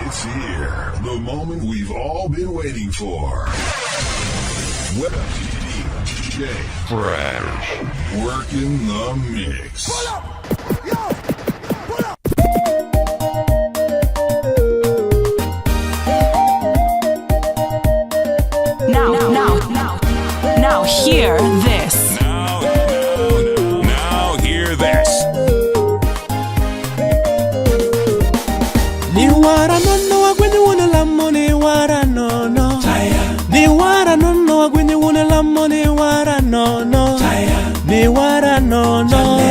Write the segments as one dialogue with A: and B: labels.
A: It's here, the moment we've all been waiting for. Web DJ Fresh, working the mix.
B: Pull up! Yo! Pull up!
C: Now hear this.
D: Now hear this.
E: Ni wara nono agwenye wuna lamo ni wara nono. Ni wara nono agwenye wuna lamo ni wara nono. Ni wara nono.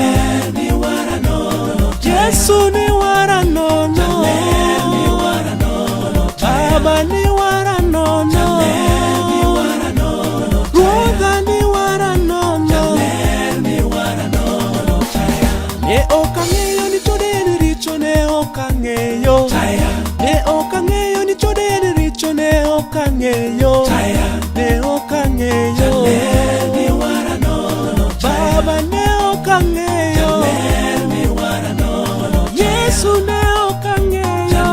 E: Ni wara nono. Yesu ni wara nono. Ni wara nono. Baba ni wara nono. Ni wara nono. Brother ni wara nono. Ni wara nono. Ne okangeyo ni chode richo ne okangeyo. Ne okangeyo ni chode richo ne okangeyo. Ne okangeyo. Ni wara nono. Baba ne okangeyo. Ni wara nono. Yesu ne okangeyo.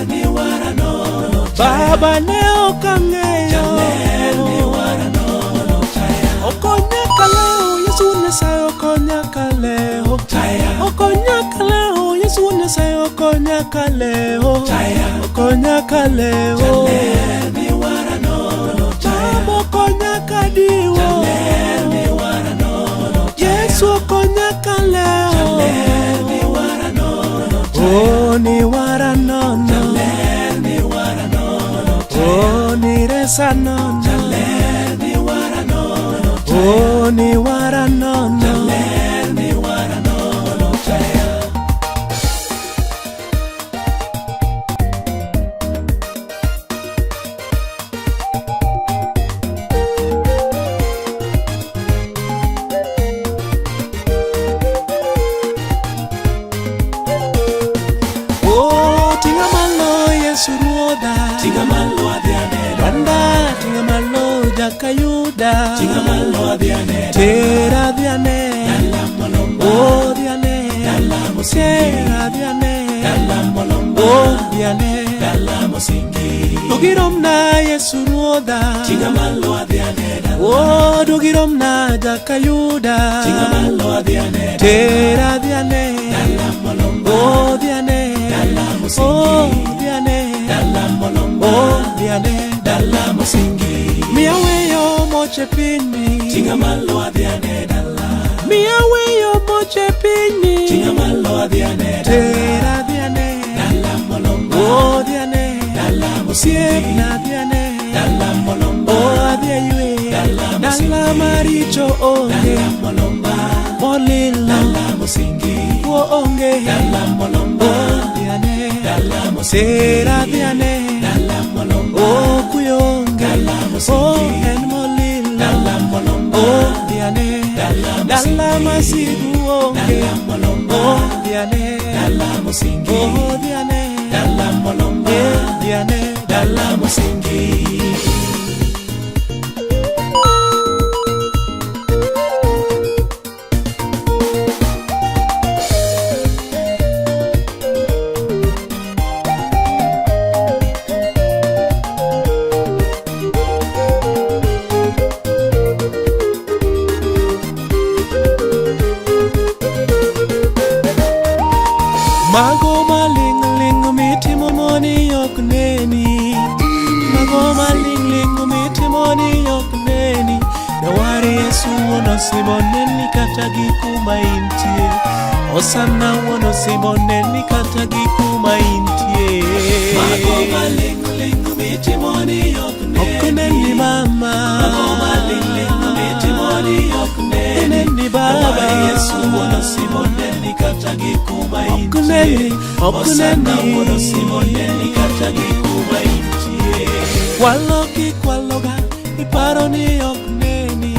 E: Ni wara nono. Baba ne okangeyo. Ni wara nono. Okonyaka leo Yesu ne sayo okonyaka leo. Okonyaka leo Yesu ne sayo okonyaka leo. Okonyaka leo. Ni wara nono. Baba okonyaka diwo. Ni wara nono. Yesu okonyaka leo. Ni wara nono. Oh ni wara nono. Ni wara nono. Oh ni resa nono. Ni wara nono. Oh ni wara nono. Ni wara nono. Oh tinga malo Yesu ruoda. Tinga malo adhiane. Randa tinga malo jakayuda. Tinga malo adhiane. Tera adhiane. Dala molomba. Oh adhiane. Dala mosingi. Adhiane. Dala molomba. Oh adhiane. Dala mosingi. Dugirom na Yesu ruoda. Tinga malo adhiane. Oh dugirom na jakayuda. Tinga malo adhiane. Tera adhiane. Dala molomba. Oh adhiane. Dala mosingi. Oh adhiane. Dala molomba. Oh adhiane. Dala mosingi. Miaweyo moche pini. Tinga malo adhiane dala. Miaweyo moche pini. Tinga malo adhiane dala. Tera adhiane. Dala molomba. Oh adhiane. Dala mosingi. Na adhiane. Dala molomba. Oh adhiaywe. Dala maricho onge. Dala molomba. Molila. Dala mosingi. Wo onge. Dala molomba. Oh adhiane. Dala mosingi. Tera adhiane. Dala molomba. Oh kuyonge. Dala mosingi. Oh en molila. Dala molomba. Oh adhiane. Dala masigu onge. Dala molomba. Oh adhiane. Dala mosingi. Oh adhiane. Dala molomba. Adhiane. Dala mosingi. Mago maling ling mitimo moni yok neni. Mago maling ling mitimo moni yok neni. Dawari Yesu wono simoneni kata gikuma intie. Osana wono simoneni kata gikuma intie. Mago maling ling mitimo moni yok neni. Okuneni mama. Mago maling ling mitimo moni yok neni. Okuneni baba. Dawari Yesu wono simoneni kata gikuma intie. Osana wono simoneni kata gikuma intie. Kwalogi kwaloga iparo ni yok neni.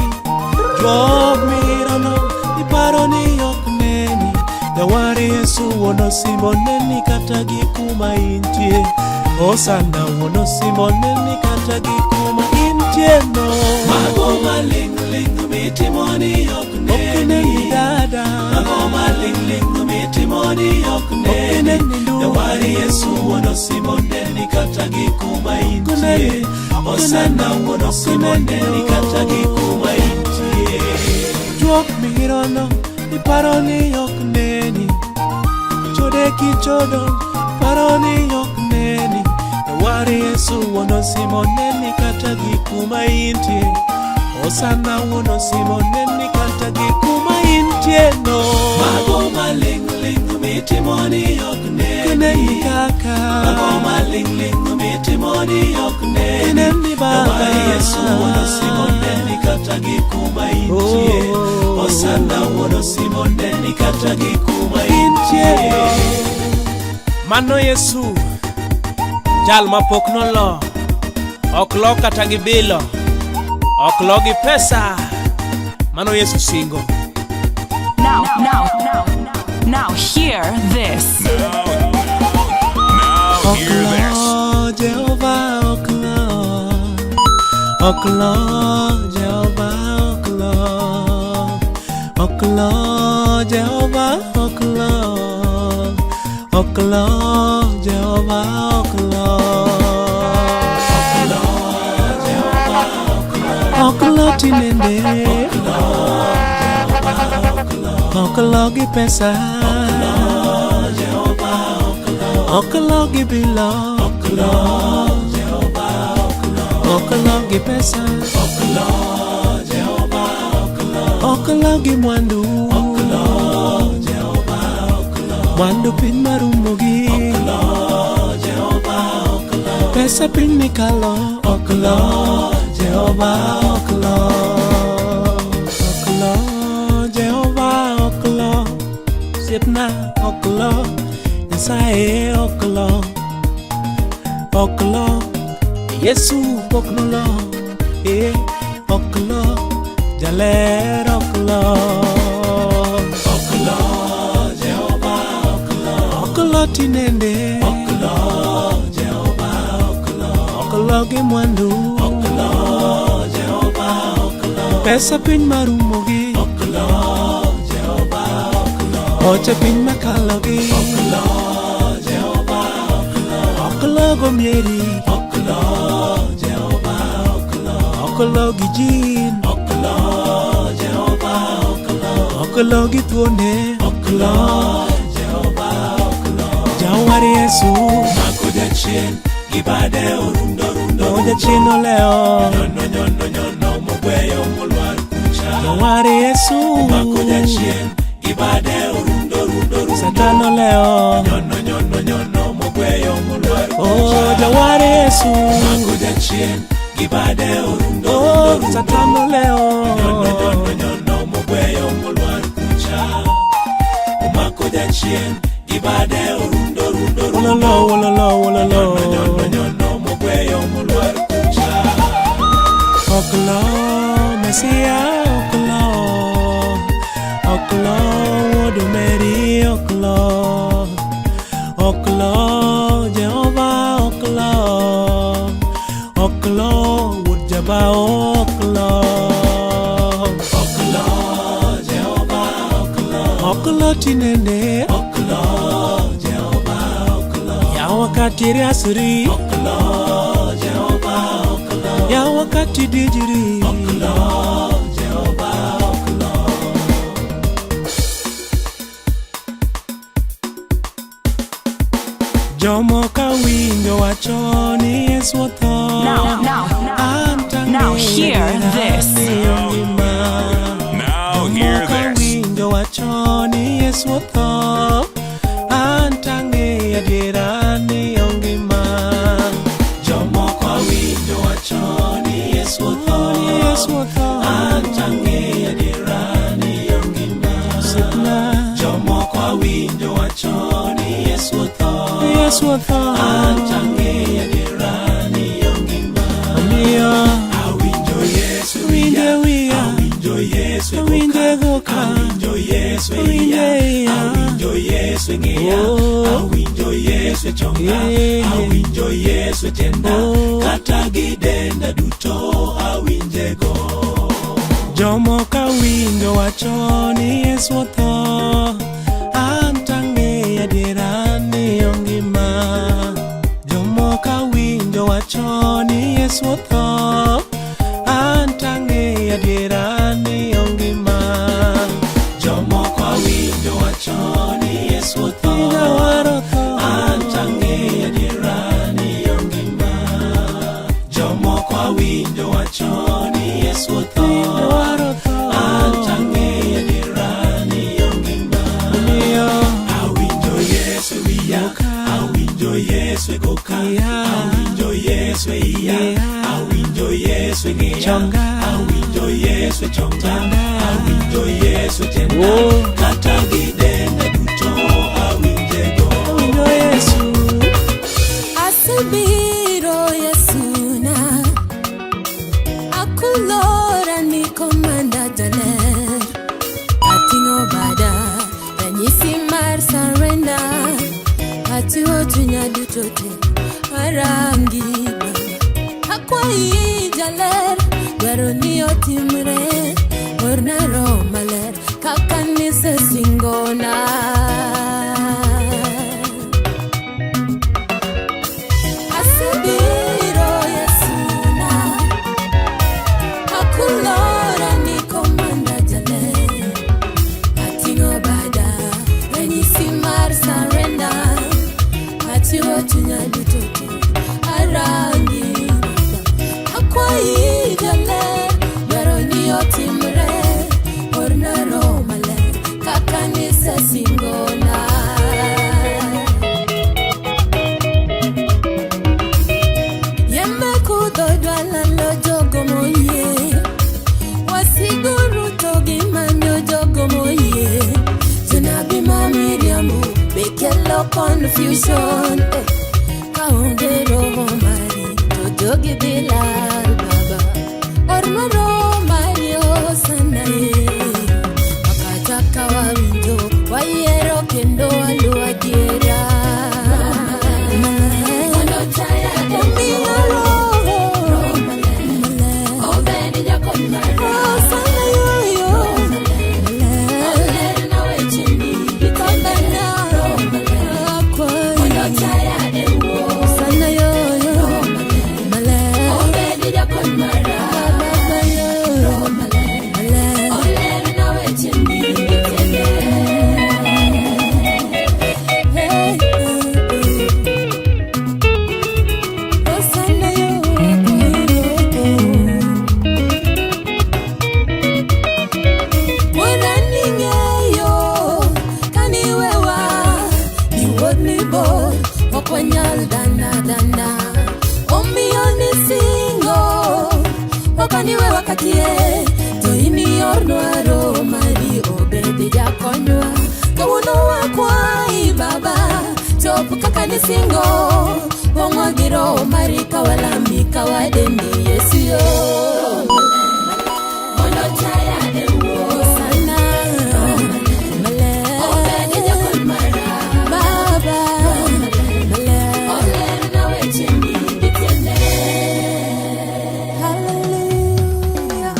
E: Job mirono iparo ni yok neni. Dawari Yesu wono simoneni kata gikuma intie. Osana wono simoneni kata gikuma intie no. Mago maling ling mitimo moni yok neni. Okuneni dada. Mago maling ling mitimo moni yok neni. Dawari Yesu wono simoneni kata gi kuma intie. Osana wuono simoneni kata gi kuma intie. Juok mirono iparo ni ok neni, chode kichodo paro ni ok neni. Wari Yesu wuono simoneni kata gi kuma intie. Osana wuono simoneni kata gi kuma intie no. Mago maling ling mitimoni ok neni kaka. Mago maling ling mitimoni ok neni. Wari Yesu wuono simoneni kata gi kuma intie. Osana wuono simoneni kata gi kuma intie. Mano Yesu jal mapok nolo, ok lo kata gi bilo, ok lo gi pesa. Mano Yesu singo.
C: Now hear this.
A: Now hear this.
E: Jehovah oklo, oklo Jehovah oklo, oklo Jehovah oklo, oklo Jehovah oklo, oklo Jehovah oklo, oklo tinende, oklo gi pesa, oklo Jehovah oklo, oklo gi bilo, oklo Jehovah oklo, oklo gi pesa, oklo Jehovah oklo, oklo gi mwandu, oklo Jehovah oklo, mwandu pin marumogi, oklo Jehovah oklo, pesa pin mikalo, oklo Jehovah oklo, oklo Jehovah oklo, siepna oklo, Nyasaye oklo, oklo Yesu oklo, oklo jaler oklo, oklo Jehovah oklo, oklo tinende, oklo Jehovah oklo, oklo gi mwandu, oklo Jehovah oklo, pesa piny marumogi, oklo Jehovah oklo, oche piny makalogi, oklo Jehovah oklo, oklo gomieri, oklo Jehovah oklo, oklo gi jin, oklo Jehovah oklo, oklo gi thuone, oklo Jehovah oklo, Jawar Yesu mako jachien gibade orundo rundo, jachien oleo nyono nyono nyono mogweyo molwar kucha. Jawar Yesu mako jachien gibade orundo rundo, Satan oleo nyono nyono nyono mogweyo molwar kucha. Jawar Yesu mako jachien gibade orundo rundo, Satan oleo nyono nyono nyono mogweyo molwar kucha. Omako jachien gibade orundo rundo, wololo wololo wololo, nyono nyono mogweyo molwar kucha. Oklo Mesia oklo, oklo wuod Mary oklo, oklo Jehovah oklo, oklo wuod Jabao oklo, oklo Jehovah oklo, oklo tinende, oklo Jehovah oklo, ya wakati riasri, oklo Jehovah oklo, ya wakati dijiri, oklo Jehovah oklo. Jomo kawinjo wacho ni Yesu otho,
C: Now hear this.
A: Now hear this.
E: Kawinjo wacho ni Yesu otho, antange adiera ni ongima. Jomo kawinjo wacho ni Yesu otho, antange adiera ni ongima. Jomo kawinjo wacho ni Yesu otho, antange adiera ni ongima. Awinjo Yesu wiya, awinjo Yesu winje goka, awinjo Yesu iya, awinjo Yesu ngiya, awinjo Yesu chonga, awinjo Yesu tenda, kata gidenda duto awinjego. Jomo kawinjo wacho ni Yesu otho, antange adiera ni ongima. Jomo kawinjo wacho ni Yesu otho, an tang'e adiera ni ongima. Jomoko awinjo wacho ni Yesu otho, an tang'e adiera ni ongima. Jomoko awinjo wacho ni Yesu otho, an tang'e adiera ni ongima. Awinjo Yesu wiya, awinjo Yesu goka, awinjo Yesu iya, awinjo Yesu ng'iya, awinjo Yesu chonga, awinjo Yesu tenda, kata gidenda duto awinjego. Awinjo Yesu.
D: Asubiro Yesu na akulora ni komanda jaler, atingo bada ranyisi mar surrender, atiwo chunya duto te arangi akwai jaler, dwaro ni otimre orna romaler kaka nise singona. Asubiro Yesu na akulora ni komanda jaler, atingo bada ranyisi mar surrender, atiwo chunya duto te arangi akwai jaler, dwaro ni otimre orna romaler kaka nise singona. Yembe kudo dwala lo jogo moye, wasiguru togi manyo jogo moye, tunabi mamiriambu bekelo confusion. Kaunde roho mari to jogi bilal baba, orma roho mari osanaye, wakataka wawinjo wayero kendo aluwa diera. Singo, bongo giro marika wala mika wadendi Yesu yo. Mono chaya dewo sana, male. Obedi jakon mara, baba, male. Ole na wecheni bitende. Hallelujah.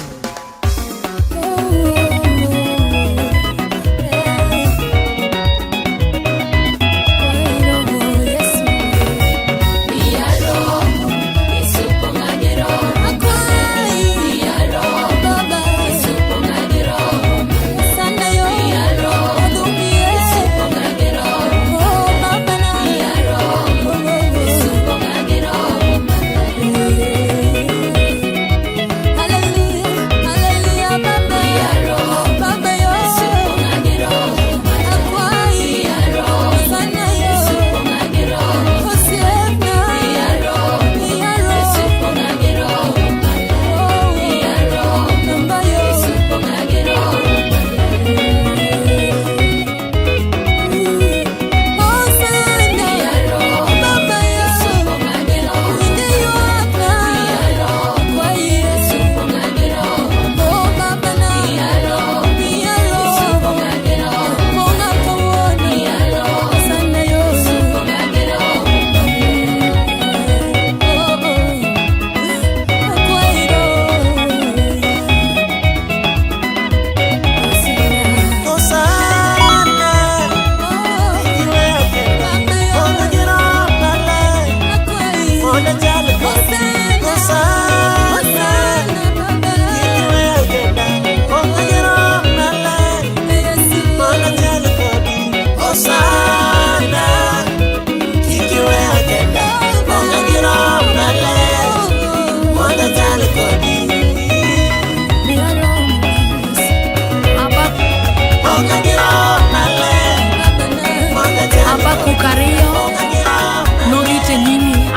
D: Hosanna,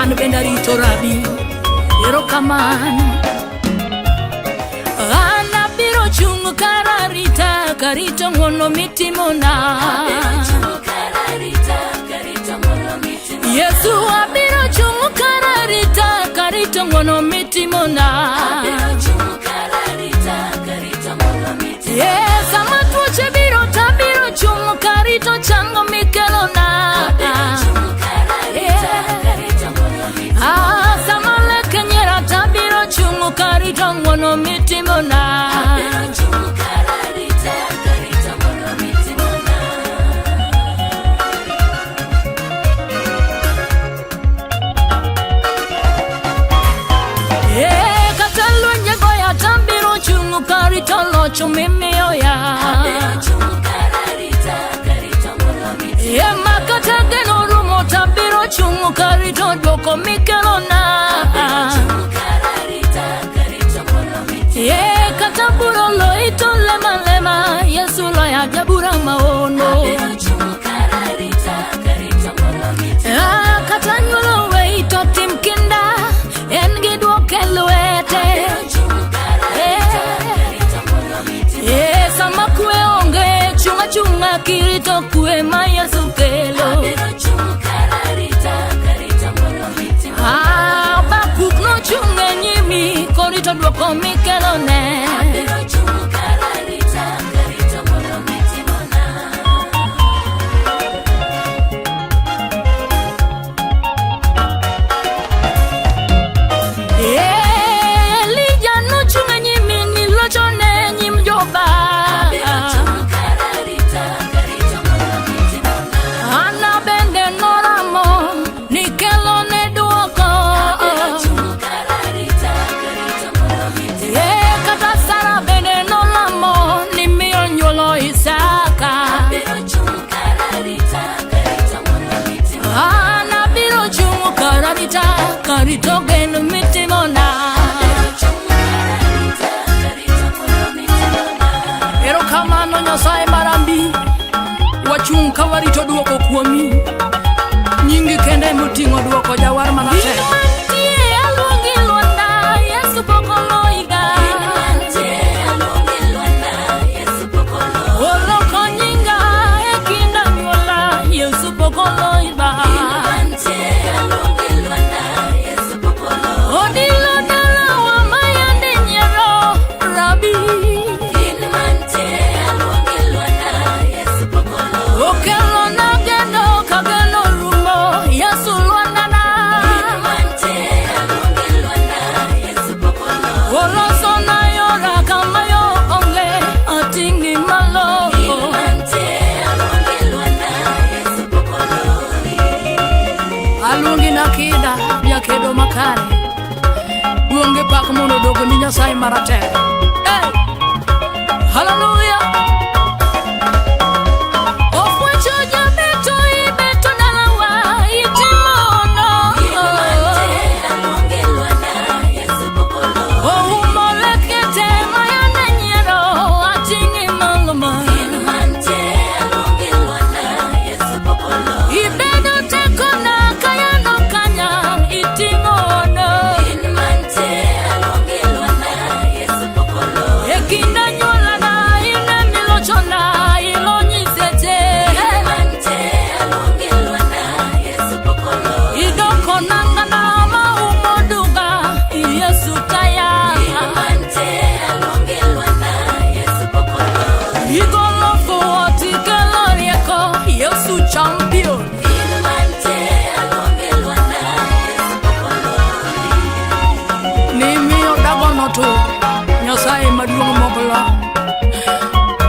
D: an bende rito rabi. Erokamano. An abiro chung' kararita karito ng'wono mitimona. Yesu abiro chung' kararita karito ng'wono mitimona. Yes, sama tuoche biro tabiro chung' karito chango mikelona. Sama leke nyera tabiro chung' karito ng'wono mitimona. Karito locho mimioya. Makata geno rumo tabiro chung' karito dwoko mikelona. Kata buro loito lema lema Yesu loya jabura maono. Kata nyulo weito timkinda engi dwoke lwete. Sama kwe onge chunga chunga kirito kwe ma Yesu kelo. Bakuk no chunga nyimi korito dwoko mikelo ne. Elijah no chunga nyimi ni locho ne nyim joba. Karito geno mitimona. Erokamano Nyasaye marambi. Wachung' kawarito dwoko kuomi. Nyingi kende muting'o dwoko jawar manate. Aluongi luonda Yesu pokoloiga. Oloko nyinga ekinda nyuola Yesu pokoloiga. Kedo makare duonge pak mono dogo ni Nyasaye maratego. Hallelujah. Ofwecho jabeto ibeto dalawa itimono. Umolekete mayane nyero atingi maloma. Ibedo tekona kayano kanya itingono. Ekinda nyola na ine milochona ilonyisete. Idoko nangana maumoduga Yesu kaya. Igolofo otikelorieko Yesu champion. Nimiyo dagono to Nyasaye maduong' mogola.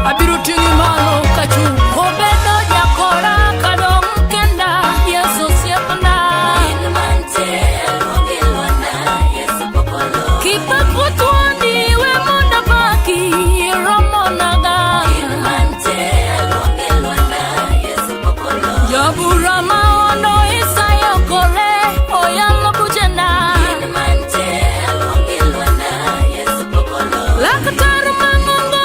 D: Abiro ting'i malo kachu obedo jakora kadong' kenda Yesu siepna. Kipaku tuoni we monda paki romo naga. Jabura maono isayo kore oyalo bujena. Lakatar mangongo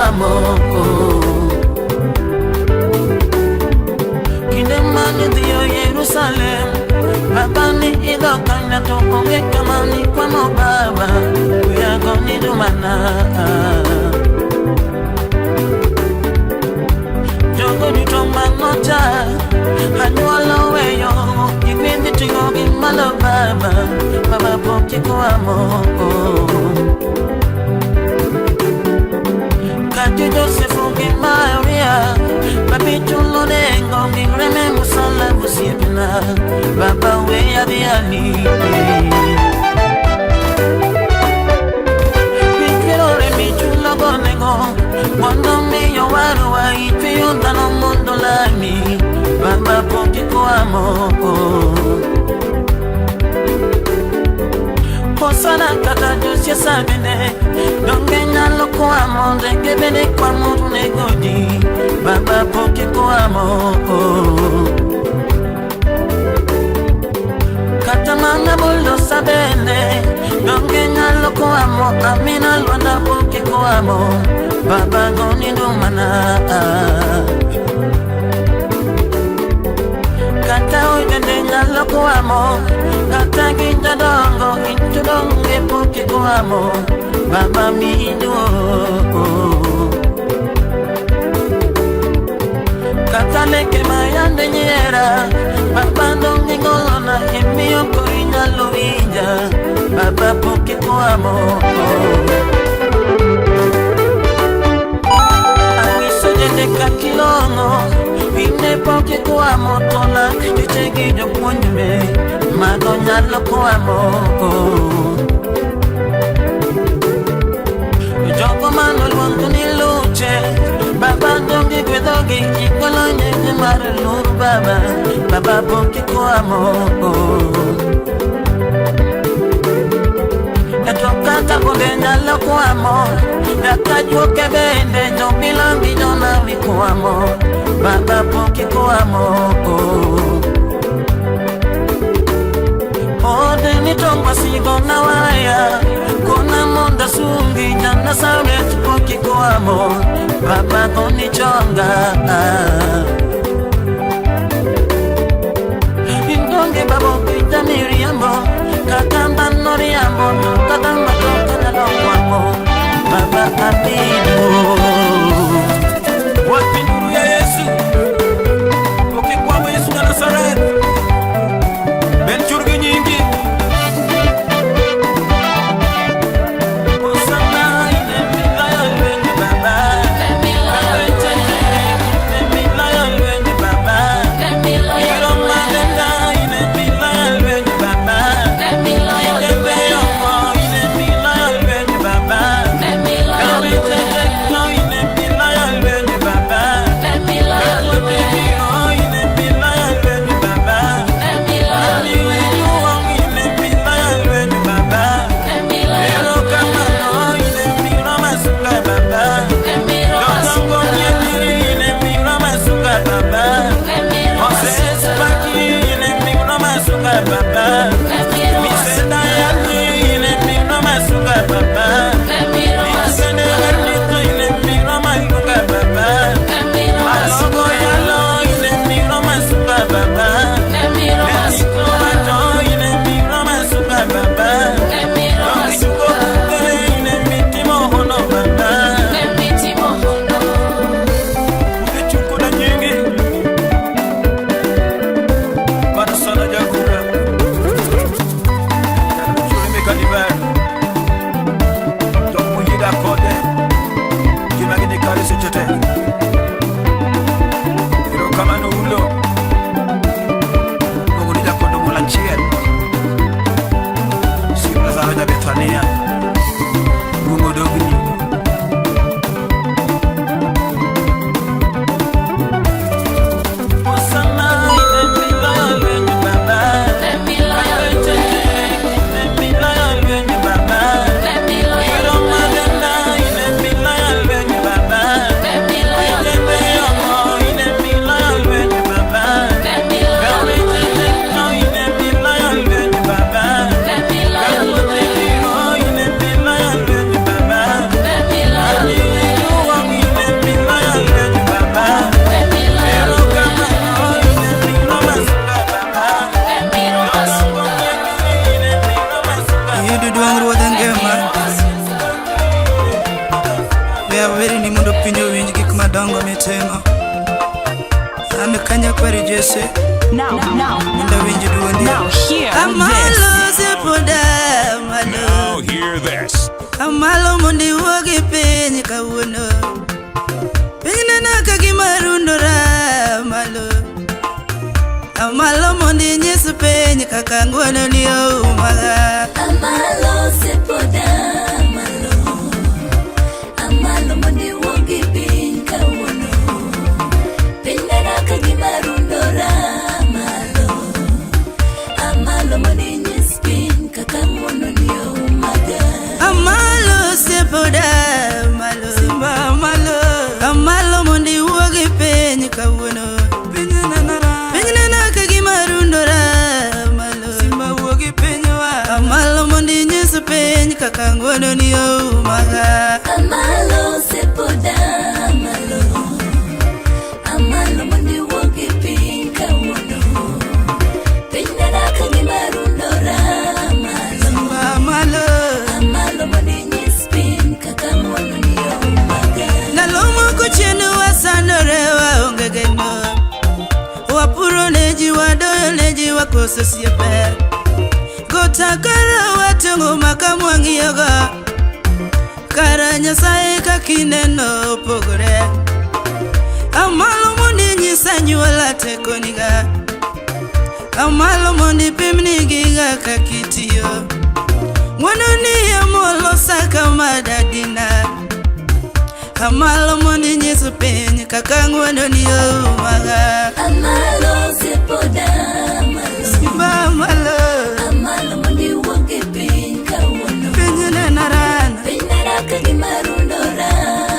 F: amo Kinde mani dio Yerusalem Baba ni ido kanya tokonge kama ni kwa mo baba Uyago ni dumana Jogo ni toma nota Hanyuala weyo Ikwendi tuyogi malo baba Baba poki kwa amo Kati Joseph uki Maria Babi chulo dengo Ngireme musala busipina Baba weya diani Mikirore mi chulo gonengo Mondo miyo warua Ipiyo dano mundo lami Baba poki kwa amo Posana kata Josia sabine Donge nyalo kwa monde Gebene kwa mutu negodi Baba poki kwa mo Kata manga buldo sabene Donge nyalo kwa mo Amina luanda poki kwa mo Baba goni dumana Kata ujende nyalo kwa mo Kata ginja dongo Intu donge poki kwa mo Baba midu Kata leke mayande nyera Baba donge ngolona Himiyo kori nyalo ija Baba poki kwa mo Awiso jende kakilongo Ine poki kwa motola Chichegi jo punjume Mago nyalo kwa mo Joko mano luangu ni luche Baba dongi kwedogi Ikolo nyenye mare luru baba Baba poki kwa mo Eto kata kunde nyalo kwa mo Daka juke bende Jobilangi jona kwa mo Baba poki kwa mo Ode ni tongwa sigo na waya Kuna monda sungi Jana saret poki kwa mo Baba koni chonga Indonge babo pita miriambo Kakamba noriambo Kakamba toka na longwamo Baba abidu Wapi nuru ya Yesu Poki kwa mo Yesu na Nazaret Ben churgi nyingi Osana ine mila ya lwenye baba Ime mila ya lwenye
G: Jesse.
C: Now hear
G: Amalo
C: this.
G: sepoda amalo.
A: Now hear this.
G: Amalo mundi wogi penye kawuno. Penye na kagimarundora amalo. Amalo mundi nyesu penye kakangwana niyo umaga.
D: Amalo sepoda amalo. Amalo mundi wogi penye kawuno. Penye na kagimarundora amalo. Amalo mundi nyesu penye kakangwana niyo umaga.
G: Amalo sepoda amalo. Simba amalo. Amalo mundi wogi penye kawuno. Penye na kagimarundora amalo. Simba wogi penye wa. Amalo mundi nyesu penye kakangwana niyo umaga.
D: Amalo sepoda amalo. Amalo mundi wogi penye kawuno. Penye na kagimarundora amalo.
G: Simba amalo.
D: Amalo mundi nyesu penye kakangwana niyo umaga.
G: Nalomo kuchenu wasandore wa ongegeno. Wapuro neji wadoyo neji wakoso siepe. Gotakara watungu makamwangi yoga. Kara nyasaye kakineno pogore. Amalo mundi nyisanyu wala tekoniga. Amalo mundi pimnigiga kakitiyo. Mwanoni ya molo saka madadina. Amalo mundi nyesu penye kakangwana niyo umaga.
D: Amalo sepoda amalo.
G: Simba amalo.
D: Amalo mundi wogi penye kawuno.
G: Penye nenarana.
D: Penye na kagimarundora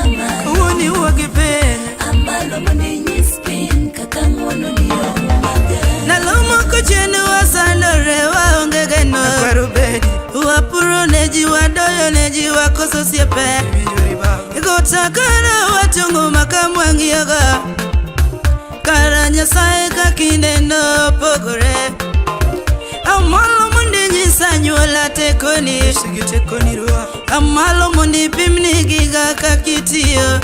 D: amalo.
G: Uoni wogi penye.
D: Amalo mundi nyesu penye kakangwana niyo umaga.
G: Nalomo kuchenu wasandore wa ongegeno. Kwarubedi. Wapuro neji wadoyo neji wakoso siepe. Gotakara watungu makamwangi yoga. Kara nyasaye kakineno pogore. Amalo mundi nyisanyu wala tekoni. Amalo mundi pimni giga kakitiyo.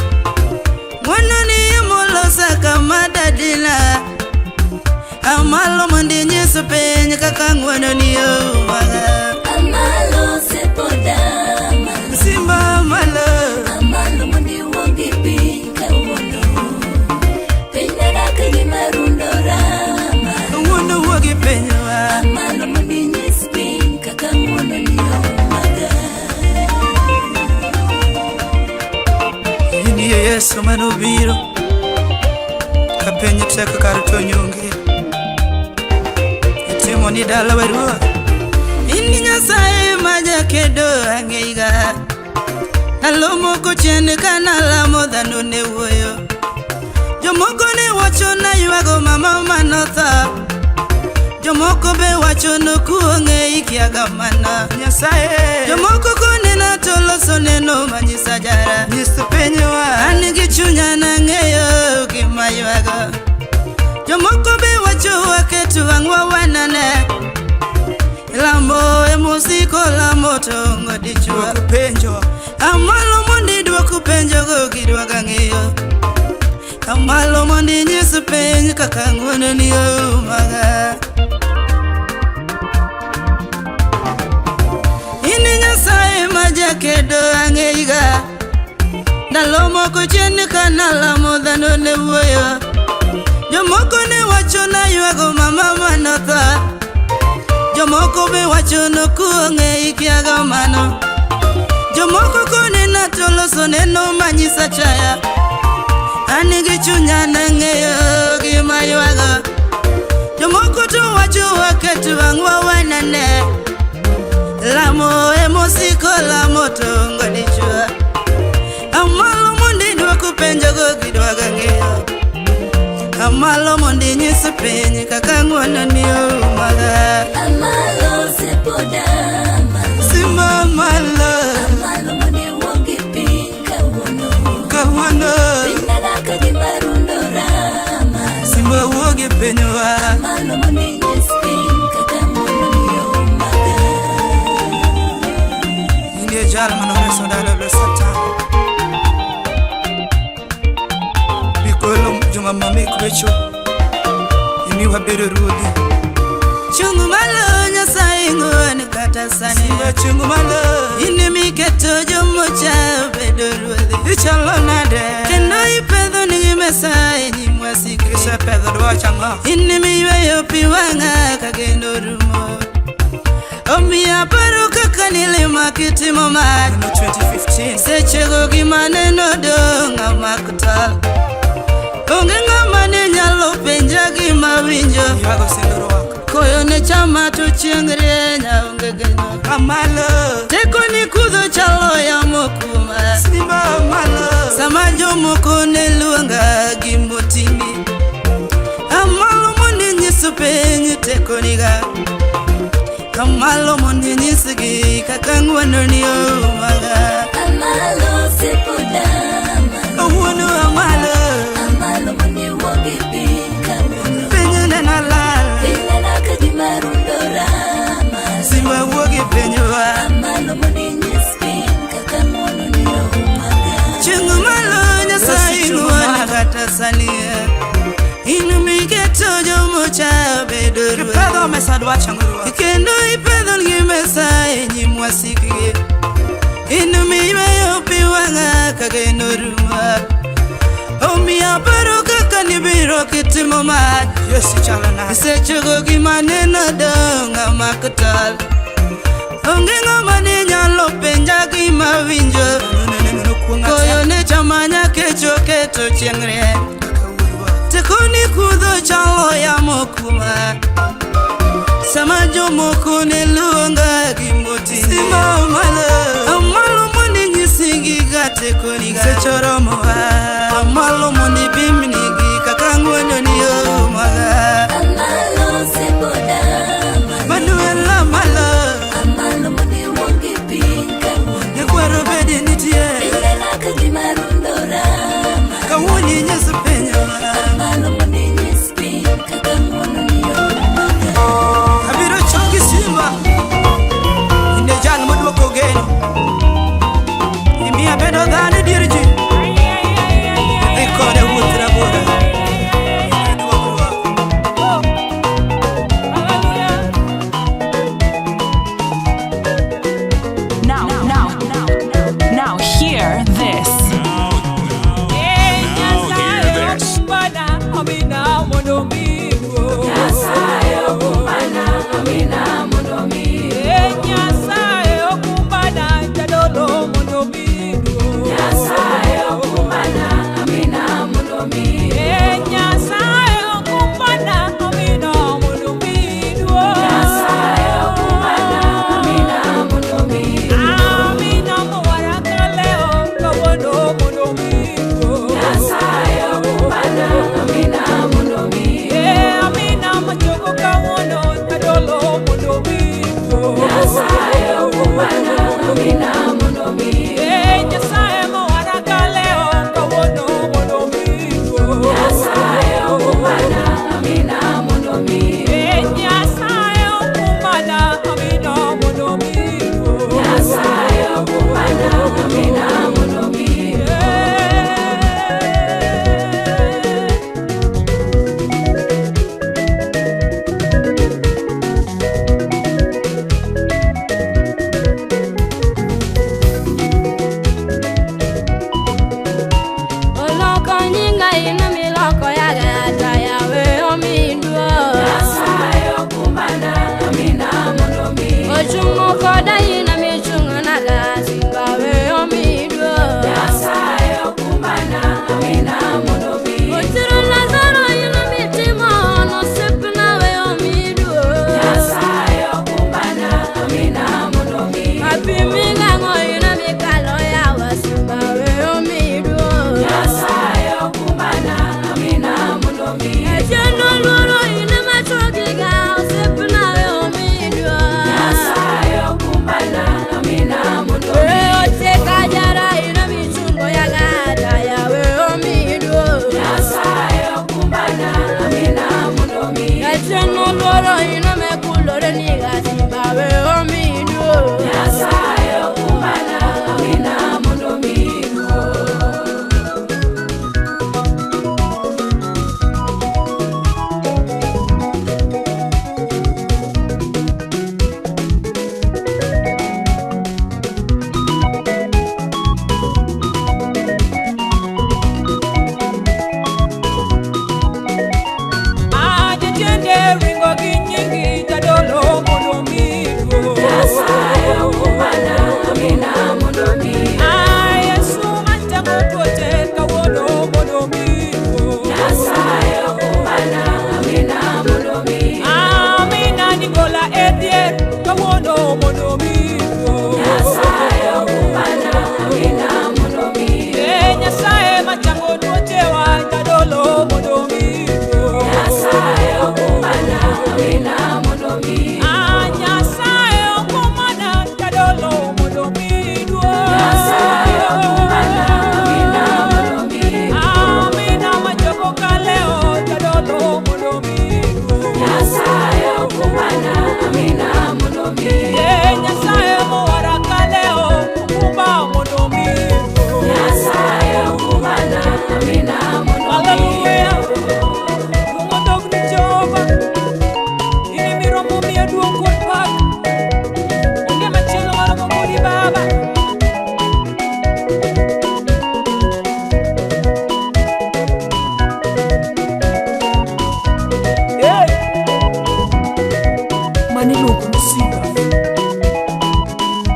G: Mwanoni yamolo saka madadila. Amalo mundi nyesu penye kakangwana niyo umaga.
D: Amalo sepoda amalo.
G: Simba amalo.
D: Amalo mundi wogi penye kawuno. Penye na kagimarundora amalo.
G: Uono wogi penye wa.
D: Amalo mundi nyesu penye kakangwana niyo umaga.
G: Ini Yesu manubiro. Kapenye teka karuto nyonge. Itimo ni dala warua. Ini nyasaye maja kedo angeiga. Nalomo kuchene kanala modhano ne woyo. Jomoko ne wacho na yuago mama manotha. Jomoko be wacho no kuonge ikiaga mana nyasaye. Jomoko kone na toloso neno manyisajara. Nyisu penye wa. Anigi chunya na ngeyo kima yuago. Jomoko be wacho waketu wangwa wanane. Lambo emusiko la moto ngodichwa kupenjo. Amalo mundi dwa kupenjo go gidwa gangiyo. Amalo mundi nyesu penye kakangwana niyo umaga. Ini nyasaye maja kedo angeiga. Nalomo kuchene kanala modhano ne woyo. Jomoko ne wacho na yuago mama manotha. Jomoko be wacho no kuonge ikiaga mano. Jomoko kone na toloso neno manyisa chaya. Anigi chunya na ngeyo gima yuaga. Jomoko to wacho waketu wangwa wanane. Lamo emusiko la moto ngodichwa. Amalo mundi dwa kupenjo go gidwa gangeyo. Amalo mundi nyisu penye kakangwana niyo umaga.
D: Amalo sepoda amalo.
G: Simba amalo.
D: Amalo mundi wogi penye kawuno.
G: Kawuno.
D: Penye na kagimarundora amalo.
G: Simba wogi penye wa.
D: Amalo mundi nyesu penye kakangwana niyo umaga.
G: Ndiye jala manore sondalo lo sata. Bikolo juma mami kubecho.
C: wabedo ruodhi.
G: Chungu malo Nyasaye ng'uone kata sani.
C: Simba chungu malo.
G: In miketo jomocha bedo ruodhi.
C: Ichalo nade.
G: Kendo ipedho ni Nyasaye nyim wasiki.
C: Isepedho dwacha ng'o.
G: In miyweyo pi wang'a ka gendo rumo. Omiya paro kaka nilima kitimo mach.
C: 2015.
G: Sechego gima neno dong' amako tal. Onge ng'ama ne nyalo penja gima winjo.
C: Yago singoro wako.
G: Koyo ne chama to chieng' rieny aonge geno.
C: Amalo.
G: Teko ni kudho chalo yamo kuma.
C: Simba malo.
G: Sama jomoko ne luonga gi motini. Amalo mondi nyiso piny teko niga. Amalo mondi nyisgi kaka ng'wono ni omaga.
D: Amalo sepoda.
G: Owuono amalo.
D: Amalo mondi wogi pinka.
G: Piny nena lal.
D: Pinga naka di marundora.
G: Simba wuogi pinywa.
D: Amalo mondi nyispin kaka ng'wono ni omaga.
G: Chungu malo Nyasaye ng'uona kata sani. In miketo jomocha bedo ruodhi.
C: Ipedho mesa dwacha ng'o.
G: Kendo ipedho gi Nyasaye nyim wasikgi. In miyweyo pi wang'a ka geno rumo. Omiya paro kaka nibiro kitimo mach.
C: Yes, ichalo nade.
G: Sechego gima neno dong' amako tal. Onge ng'ama ne nyalo penja gima winjo. Koyo ne chama nyakecho keto chieng' rieny. Teko ni kudho chalo yamo kuma. Sama jomoko ne luonga gi moti.
C: Simba malo.
G: Amalo mondi nyisigi ga teko niga.
C: Sechoromo wa.
G: Amalo mondi bimnigi kaka ng'wono ni omaga.
D: Amalo sepoda.
G: Manuela malo.
D: Amalo mondi wogi pinka.
G: Nekwaro bedi nitie.
D: Pinga naka di marundora.
G: Kawuoni nyiso penyo.
D: Amalo mondi nyispin kaka ng'wono ni omaga.
C: Abiro choki Simba. Ine jal modwoko geno. Imiya bedo dhano dir ji.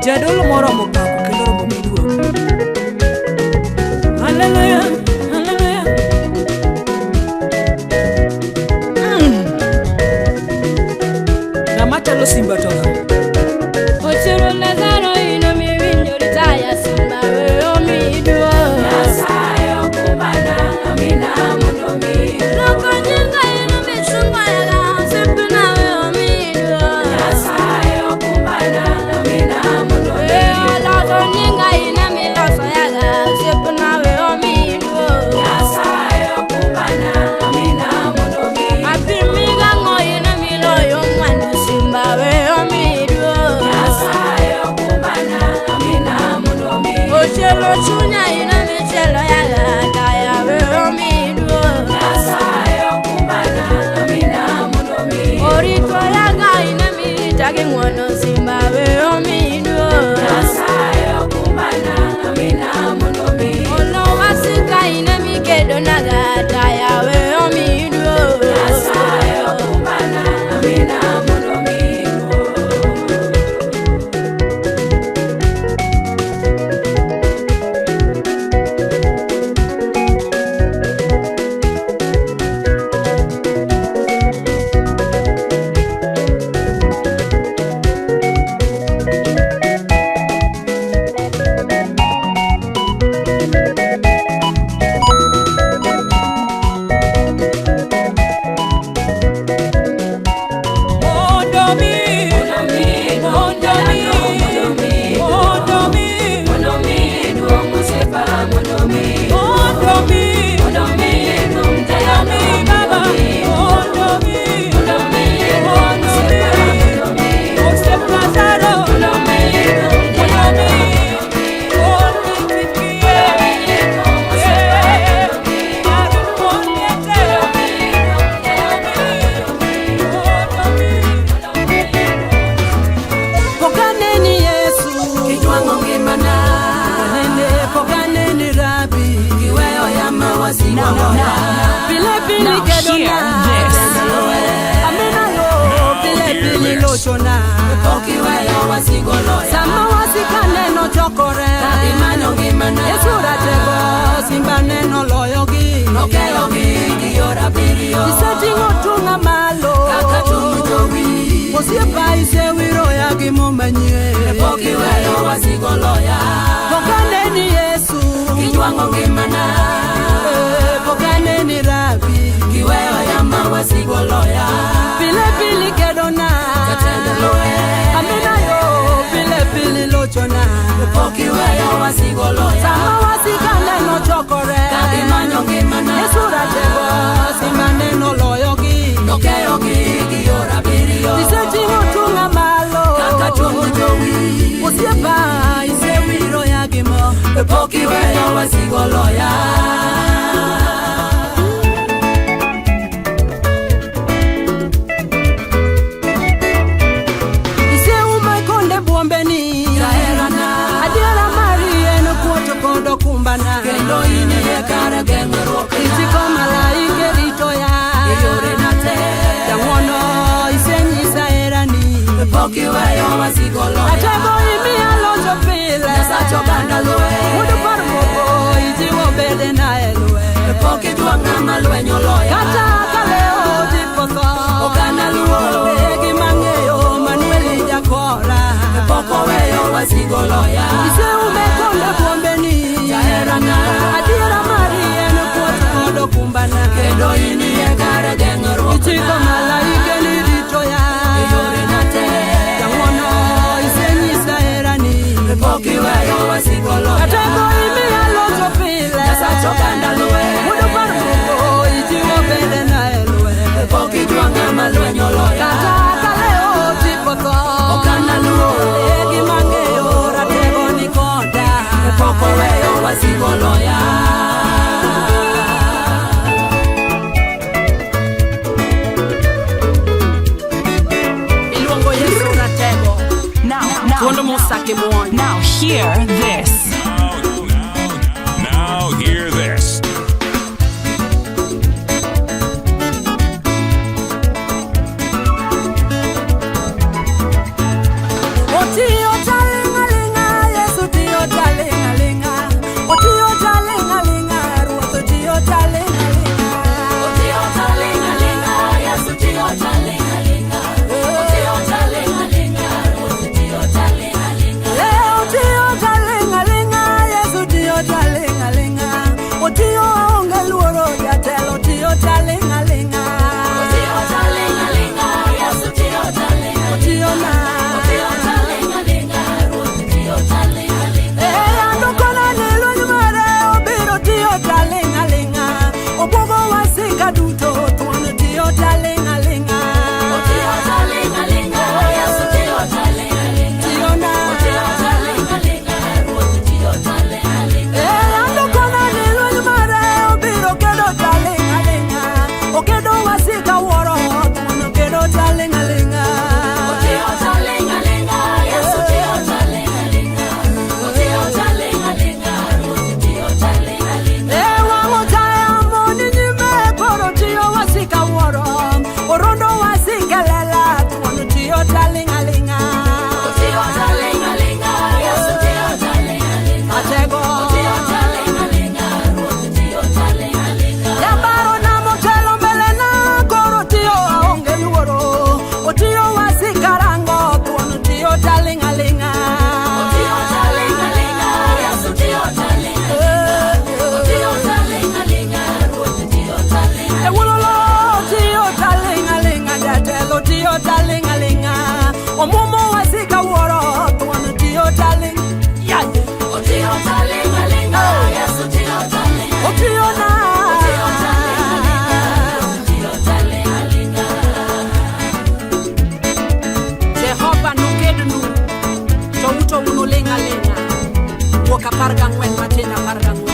H: Jadul moro mopako kendo romo miduong. Hallelujah, hallelujah. Namata lo simba toga.
D: Ochero nazaro ino mi winyo ritaya simba o mi duo. Nasayo kumana amina mundo mi. Roko nyinga ino mi sumba yaga sepuna o mi duo. Nasayo kumana amina mundo mi. Roko nyinga ino mi loso yaga sepuna o mi duo. Nasayo kumana amina mundo mi. Apimi gango ino mi loyo mwandu simba o mi duo. Nasayo kumana amina mundo mi. Ochelo chunya ino mi chelo yaga kaya o mi duo. Nasayo kumana amina mundo mi. Orito yaga ino mi tage ngono simba o mi duo. Nasayo kumana amina mundo mi. Ono wasika ino mi kedo naga kaya o mi duo. Nasayo kumana amina mundo mi. Sama wasikane no chokore Yesu ratego simba neno loyogi Nokelogi yora birio Iseti ngotunga malo Kaka tumujowi Osiepa ise wiro yagi momanye Poki weyo wasigoloya Pokane ni Yesu Kijwango ngimana Pokane ni Rabi Kiweyo yama wasigoloya Pile pili kedona Katende loe Amina yo pile pili lochona Poki weyo wasigoloya Sama wasikane no chokore Kagi manyo ngimana Yesu ratego Simba neno loyogi Nokeyogi Kiyora birio Iseti ngotunga malo Kaka tumujowi Osiepa ise wiro yagimo Poki weyo wasigoloya Kendo ini ye kare gengro Itiko malaike rito ya Yore nate Yangono isenyisa erani Poki weyo wasigolo ya Atego imi alonjo pile Nesa chokanda lue Mudu parmobo ijiwo bede na elue Poki tuanga malue nyoloya Kata kaleo jiposo Okana luo Egi mangeyo manueli jakora Poko weyo wasigolo ya Ise umekonde kuombeni Adira Maria no kuoto kumbana Kendo ini ye kare gengro Itiko malaike ni rito ya Yore nate Yangono isenyisa erani Poki weyo wasigolo ya Atego imi alonjo pile Nasa chokanda lue Mudu parmuko ijiwo bede na elue oloya. Iluongo Yesu ratego.
I: Now hear this.
A: Now hear this.
D: Otio talingalinga, Yesu tio talingalinga. Otio talingalinga, Ruoth tio talingalinga. Otio talingalinga, Yesu tio talingalinga. Otio talingalinga, Ruoth tio talingalinga. Otio talingalinga, Yesu tio talingalinga. Otio onge luoro jatelo tio talingalinga. Otio talingalinga, Yesu tio talingalinga. Otio na duto tuone tio talingalinga. Tio talingalinga, Yesu tio talingalinga. Tio na tio talingalinga, Ruoth tio talingalinga. Ando kona nilo mare obiro kedo talingalinga. Okedo wasika woro tuone kedo talingalinga. Tio talingalinga, Yesu tio talingalinga. Tio talingalinga, Ruoth tio talingalinga. Wango taya moni tio wasika woro orondo wasika lela tuone tio talingalinga. Tio talingalinga, Yesu tio talingalinga. Atego tio talingalinga, Ruoth tio talingalinga. Yabaro na motelo mbele na koro tio aonge luoro. Tio wasika rango tuone tio talingalinga. Tio talingalinga, Yesu tio talingalinga. Tio talingalinga, Ruoth tio talingalinga. Tio talingalinga, omumo wasika woro tuone tio taling. Yeah. Tio talingalinga, Yesu tio talingalinga. Tio na tio talingalinga. Jehova nukednu to uto uno lingalinga. Woka parga ngwen matena parga ngwen.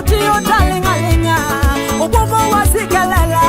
D: Tio talingalinga, obobo wasika lela.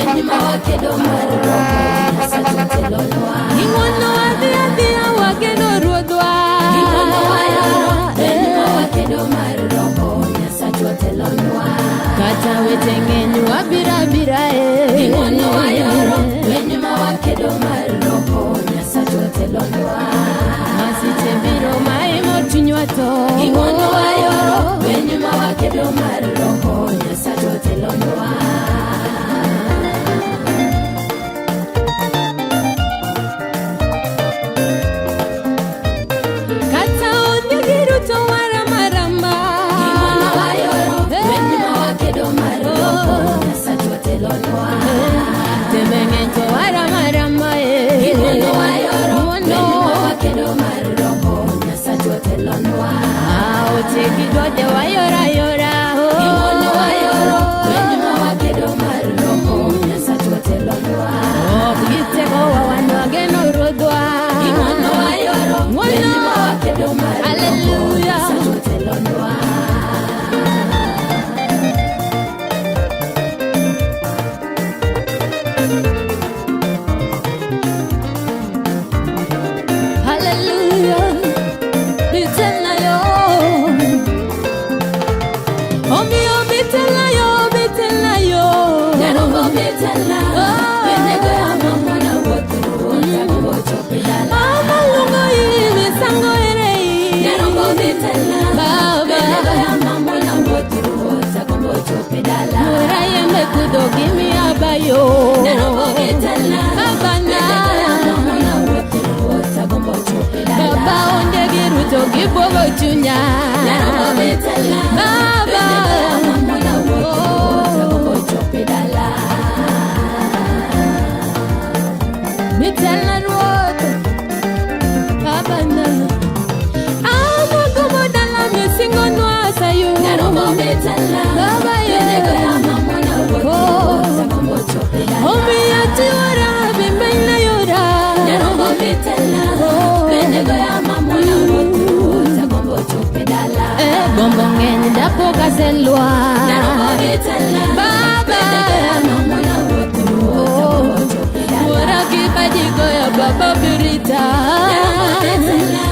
D: wenye mawakedo maroko Nyasachotelo Ingono adhia wakedo ruodhwa Ingono wayoro wenye mawakedo maroko Nyasachotelo Kata weteng'enyu abira Ingono wayoro wenye mawakedo maroko Nyasachotelo Masiche biro maimo chunywato Ingono wayoro wenye mawakedo maroko Nyasachotelo Gode wayora yora ho Imono wayoro wenye mawakedo maromo Nyasachotelo Gitego wanwageno rodwa Imono wayoro wenye mawakedo maromo Hallelujah Nyasachotelo Hallelujah Bitela yo Bitela yo Nerogo bitela Benego ya mamona woturu Otago chopidala Mama lungo ili sango erei Nerogo bitela Benego ya mamona woturu Otago chopidala Mura yembe kudo gimi abayo Nerogo bitela Benego ya mamona woturu Otago chopidala Baba onde giruto gibogo chunya Nerogo bitela Baba Bitela ruoto Baba na Amo como dala me singo no asayo Nerogo bitela Baba yenego ya mamona woto Sakombo chopedala Omi atiwara bimbeina yora Nerogo bitela Benego ya mamona woto Sakombo chopedala Bombo ngeni dapo kaselwa Nerogo bitela Baba ya mamona woto Sakombo chopedala Wara kipadigo ya baba birita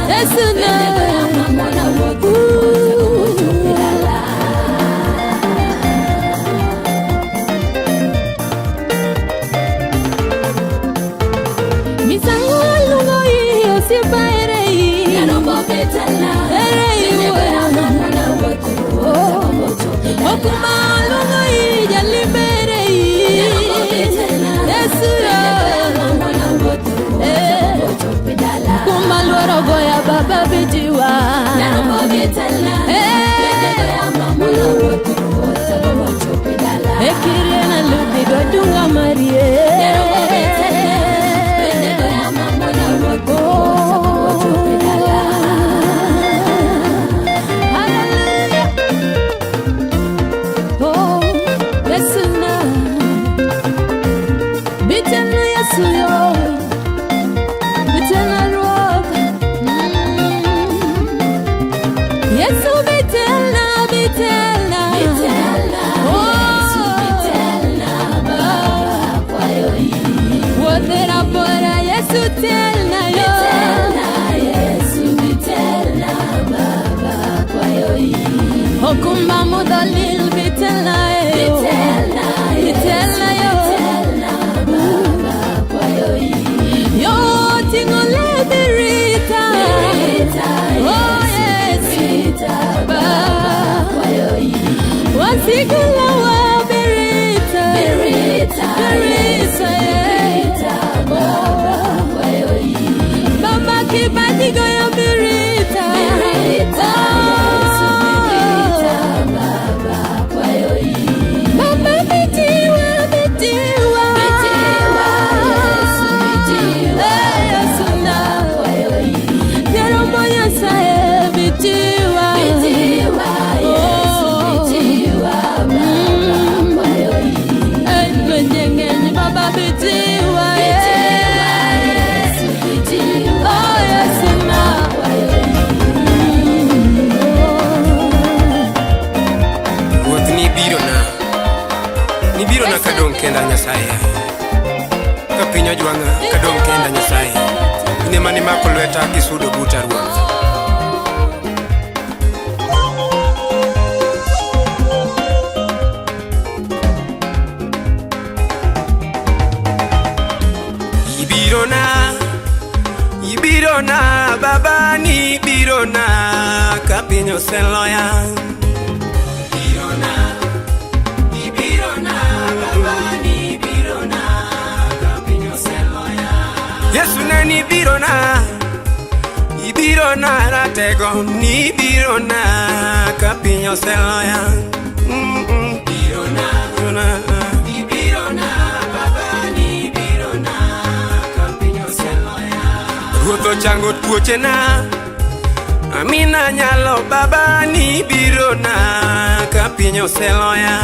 D: Yesu na Benego ya mamona woto Sakombo chopedala Misango lungo iyo sipa erei Nerogo bitela Benego ya mamona woto Sakombo chopedala Okuma lungo iya liberei Nerogo bitela Yesu ya mamona woto Sakombo chopedala Kuma luorogo ya baba bijiwa Nerogo bitela Benego ya mamona woto Sakombo chopedala Ekiri na lubi godunga marie Nerogo bitela Benego ya mamona woto Sakombo chopedala Hallelujah Oh Yesu na Bitela Yesu yo Bitela ruoga Yesu bitela Bitela Yesu bitela Baba kwa yoi Wodera bora Yesu tela yo Yesu bitela Baba kwa yoi Okumba mudalil bitela yo Bitela yo Baba kwa yoi Yo tingole birita Oh yes Baba kwa yoi Wasigula wa birita Birita Baba kwa yoi Baba kibadigo ya birita Yesu birita Baba kwa yoi Baba bitiwa Yesu bitiwa Yesu na kwa yoi Yeromo yasaye bitiwa Yesu bitiwa Baba kwa yoi Ngenye baba bitiwa Yesu bitiwa Yesu na kwa yoi
J: Wuoth ni biro na Nibiro na kadong kenda Nyasaye. Kapinyo juanga kadong kenda Nyasaye. Ine mani makolweta kisudo buta ruang. Ibirona baba ni birona kapinyo seloya. Ibirona baba ni birona kapinyo seloya. Yesu na ni birona ratego ni birona kapinyo seloya. Birona Ruto chango tuoche na Amina nyalo baba ni birona kapinyo seloya.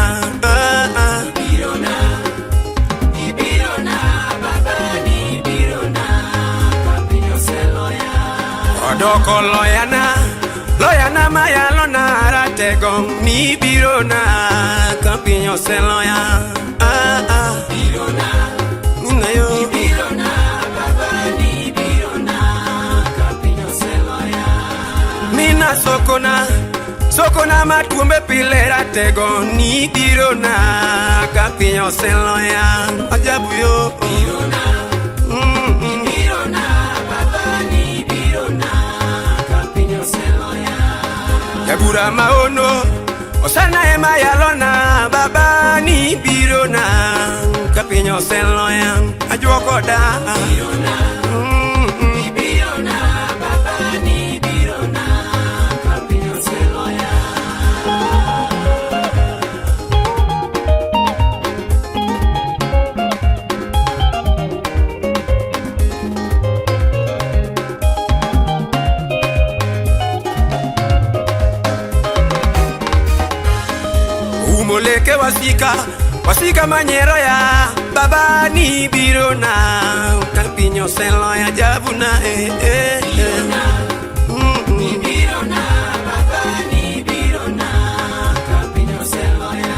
J: Ibirona baba ni birona kapinyo seloya. Odoko loyana mayalona ratego ni birona kapinyo seloya. Birona Mina sokona matuombe pile ratego ni birona kapinyo seloya. Ajabu yo birona baba ni birona kapinyo seloya. Yabura maono osana ema yalona baba ni birona kapinyo seloya. Ajuoko da birona Moleke wasika manyero ya baba ni birona kapinyo seloya javuna birona baba ni birona kapinyo seloya.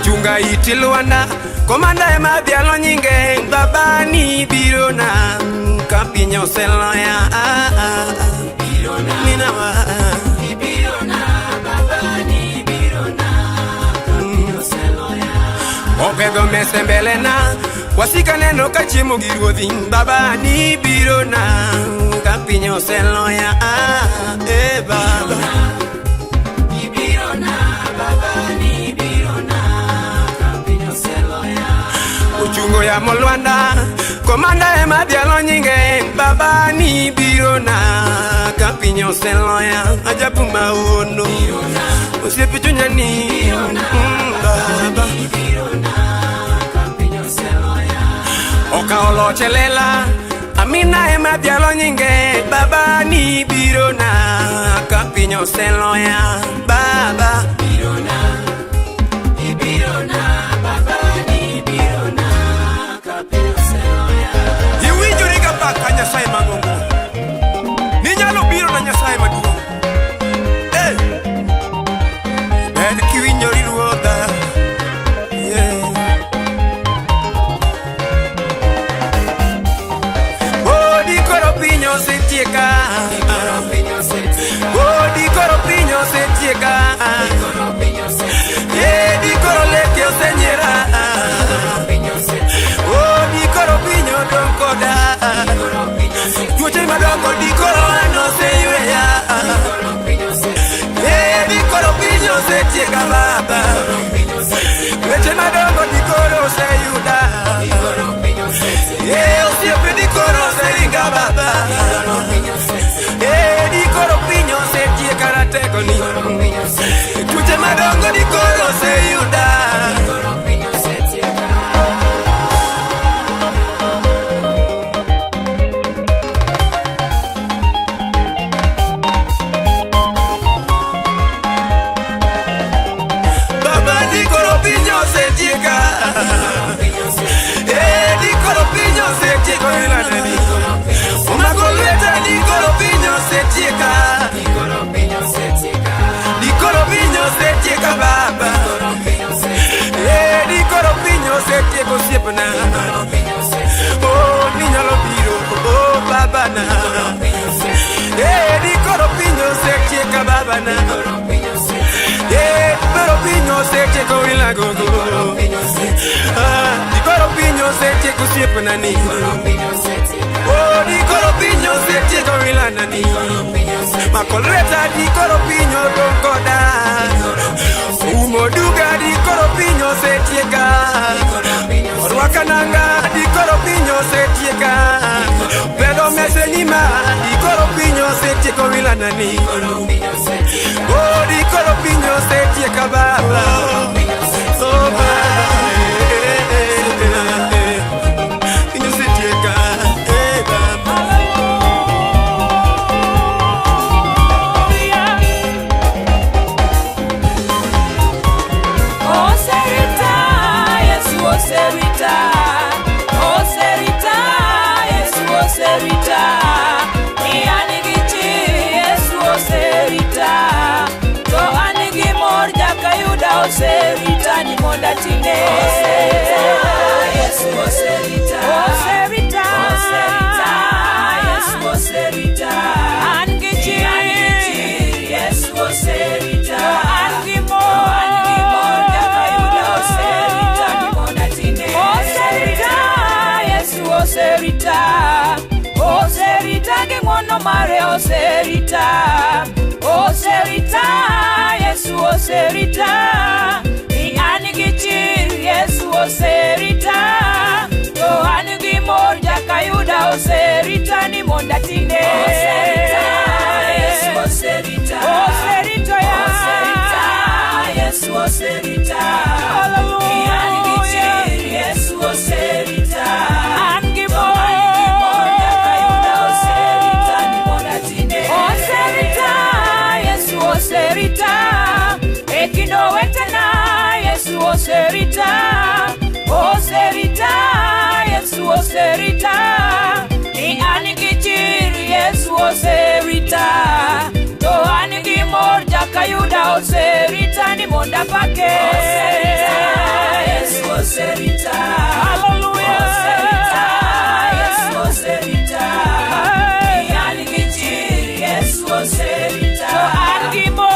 J: Chunga itilwana komanda ema bialo nyinge baba ni birona kapinyo seloya. Birona minawa Opego mesembelena wasika neno kachimu giruodhi baba ni birona kapinyo seloya. Baba Ibirona baba ni birona kapinyo seloya. Uchungo ya molwanda komanda ema dialo nyinge baba ni birona kapinyo seloya. Ajabu maono usiepichunya ni baba Okaolo chelela Amina ema dialo nyinge baba ni birona kapinyo seloya. Baba birona baba ni birona kapinyo seloya. Iwinjo riga baka Nyasaye mangongo Ninyalo birona Nyasaye maduong'. Kiwinjo riruodha setieka dikoro pinyo setieka dikoro leke osenyera dikoro pinyo donkoda tuoche madongo dikoro ano seyweya dikoro pinyo setieka baba weche madongo dikoro seyuda osiepe dikoro seringa baba dikoro pinyo setieka ratego ni tuoche madongo dikoro seyuda baba dikoro pinyo setieka dikoro pinyo setieka umakoleta dikoro pinyo setieka baba pinyo setieko wila gogo. Dikoro pinyo setieko siep nani. Oh, dikoro pinyo setieko wila nani. Makolreta dikoro pinyo donkoda. Umoduga dikoro pinyo setieka. Orwakananga dikoro pinyo setieka. Pedo meselima dikoro pinyo setieko wila nani. Oh, dikoro pinyo setieka baba. Oh, baba. Pinyo setieka.
D: Oserita ni monda tine. Yesu oserita. Oserita. Oserita. Yesu oserita. Angichi. Yesu oserita. Angimo. Angimo yakayuda oserita ni monda tine. Oserita. Yesu oserita. Oserita kingono mare oserita. Oserita. Yesu oserita. Yesu oserita. Yohani gimor jakayuda oserita ni monda tine. Oserita. Yesu oserita. Oserita ya. Oserita. Yesu oserita. Hallelujah. Yesu oserita. Angimor jakayuda oserita ni monda tine. Oserita. Yesu oserita. Ekino wetena. Yesu oserita. Oserita. Yesu oserita. Ni anigichiri. Yesu oserita. Yohani gimor jakayuda oserita ni monda pake. Oserita. Yesu oserita. Hallelujah. Oserita. Yesu oserita. Ni anigichiri. Yesu oserita. Yohani gimor.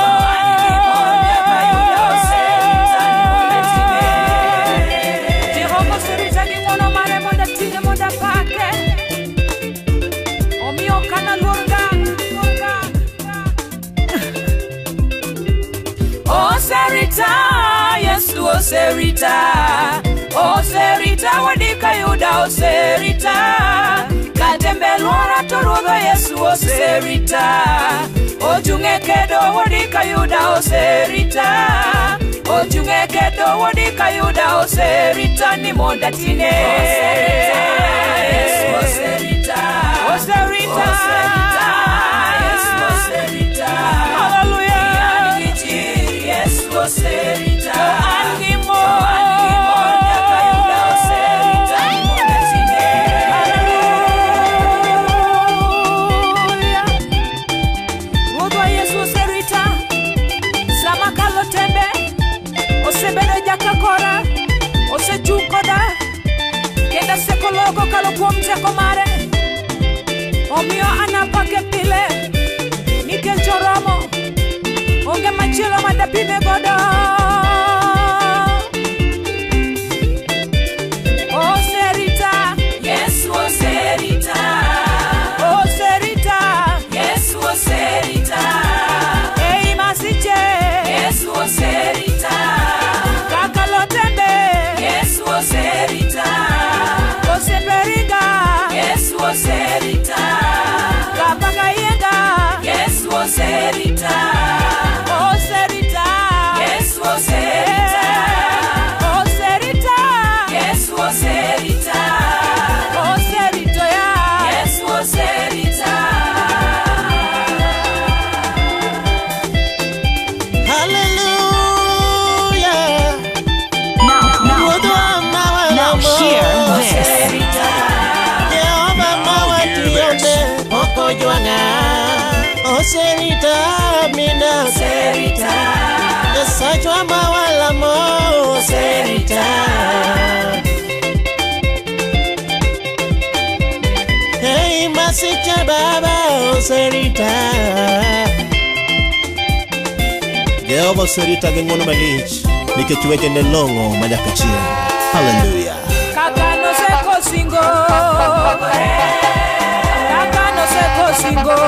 D: Yesu oserita. Oserita wadika yuda oserita. Katembe lora toruodho Yesu oserita. Ojunge kedo wadika yuda oserita. Ojunge kedo wadika yuda oserita ni monda tine. Oserita. Yesu oserita. Oserita. Oserita. Yesu oserita. Hallelujah. Yesu oserita. Angimo. Angimo yakayuda oserita ni monda tine. Hallelujah. Ruodhwa Yesu oserita. Sama kalo tembe. Osebedo jakakora. Osechunkoda. Kenda sekologo kalo kuom teko mare. Omiyo anapake pile. Nikech oromo. Onge machielo madapime godo. Oserita. Yesu oserita. Oserita. Yesu oserita. Ei masiche. Yesu oserita. Kakalotembe. Yesu oserita. Oseperinga. Yesu oserita. Kapakayenga. Yesu oserita. Oserita. Yesu oserita. Oserita. Yesu oserita. Oserita ya. Yesu oserita.
E: Hallelujah.
I: Now hear this.
E: Jehovah mawa tione oko juanga. Oserita mina. Oserita. Esachwa mawala mo. Oserita. Hey masicha baba. Oserita. Jehova serita gi ng'wono malich nikech wechene long'o ma nyaka chieng'. Hallelujah.
H: Kaka no seko singo, kaka no seko singo,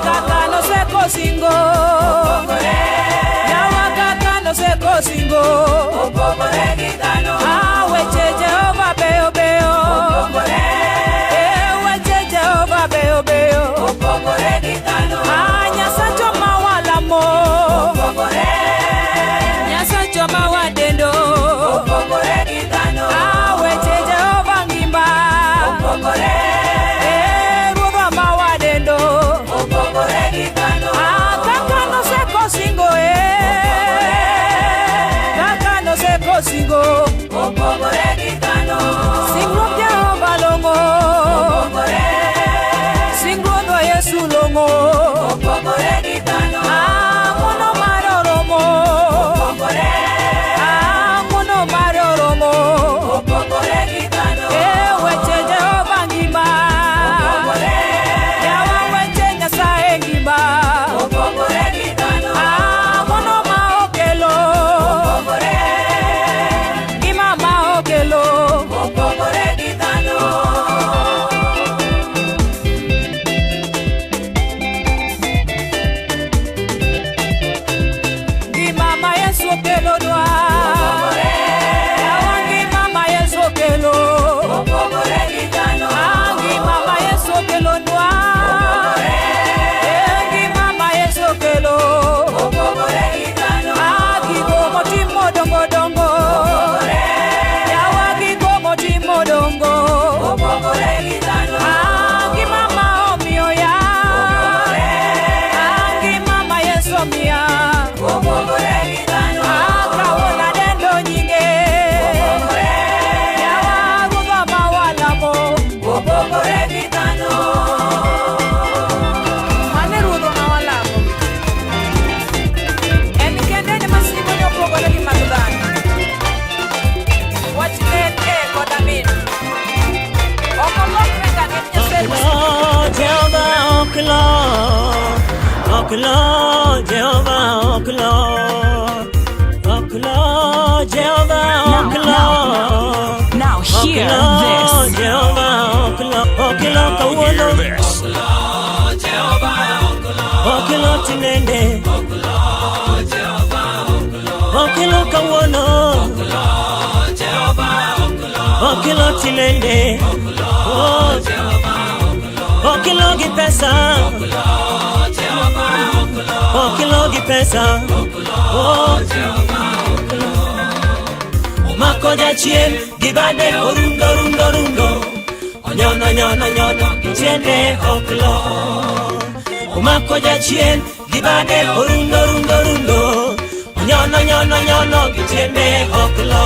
H: kaka no seko singo, yawa kaka no seko singo, weche Jehova beyo beyo, weche Jehova beyo beyo, Nyasacho mawalamo, Nyasacho mawadendo, weche Jehova ngimba, Ruodhwa mawadendo, kaka no seko singo, kaka no seko singo, singruok Jehova long'o, singruok Yesu long'o, ng'wono mar oromo, ng'wono mar oromo, weche Jehova ngima, yawa weche Nyasaye ngima, ng'wono ma okelo, ngima ma okelo, ngima ma Yesu okelonwa, yawa ngima ma Yesu okelo, ngima ma Yesu okelonwa, ngima ma Yesu okelo, gigo motimo dongo dongo, yawa gigo motimo dongo, ngima ma omiyo ya, ngima ma Yesu omiya, kawuono adendo nyinge, yawa Ruodhwa mawalamo, mane Ruodhwa mawalamo, en kende ema simone opogore gi mag dhano, wachne kod amin, ok olokre ka en Nyasaye
F: Jehova oklo, oklo, Jehova oklo, oklo, Jehova oklo.
I: Now hear this.
F: Jehova oklo, oklo kawuono, oklo tinende, oklo kawuono, oklo tinende, oklo gi pesa, oklo gi pesa, omako jachien gi bade orundo rundo rundo, onyono nyono nyono tiende oklo, omako jachien gi bade orundo rundo rundo, onyono nyono nyono tiende oklo.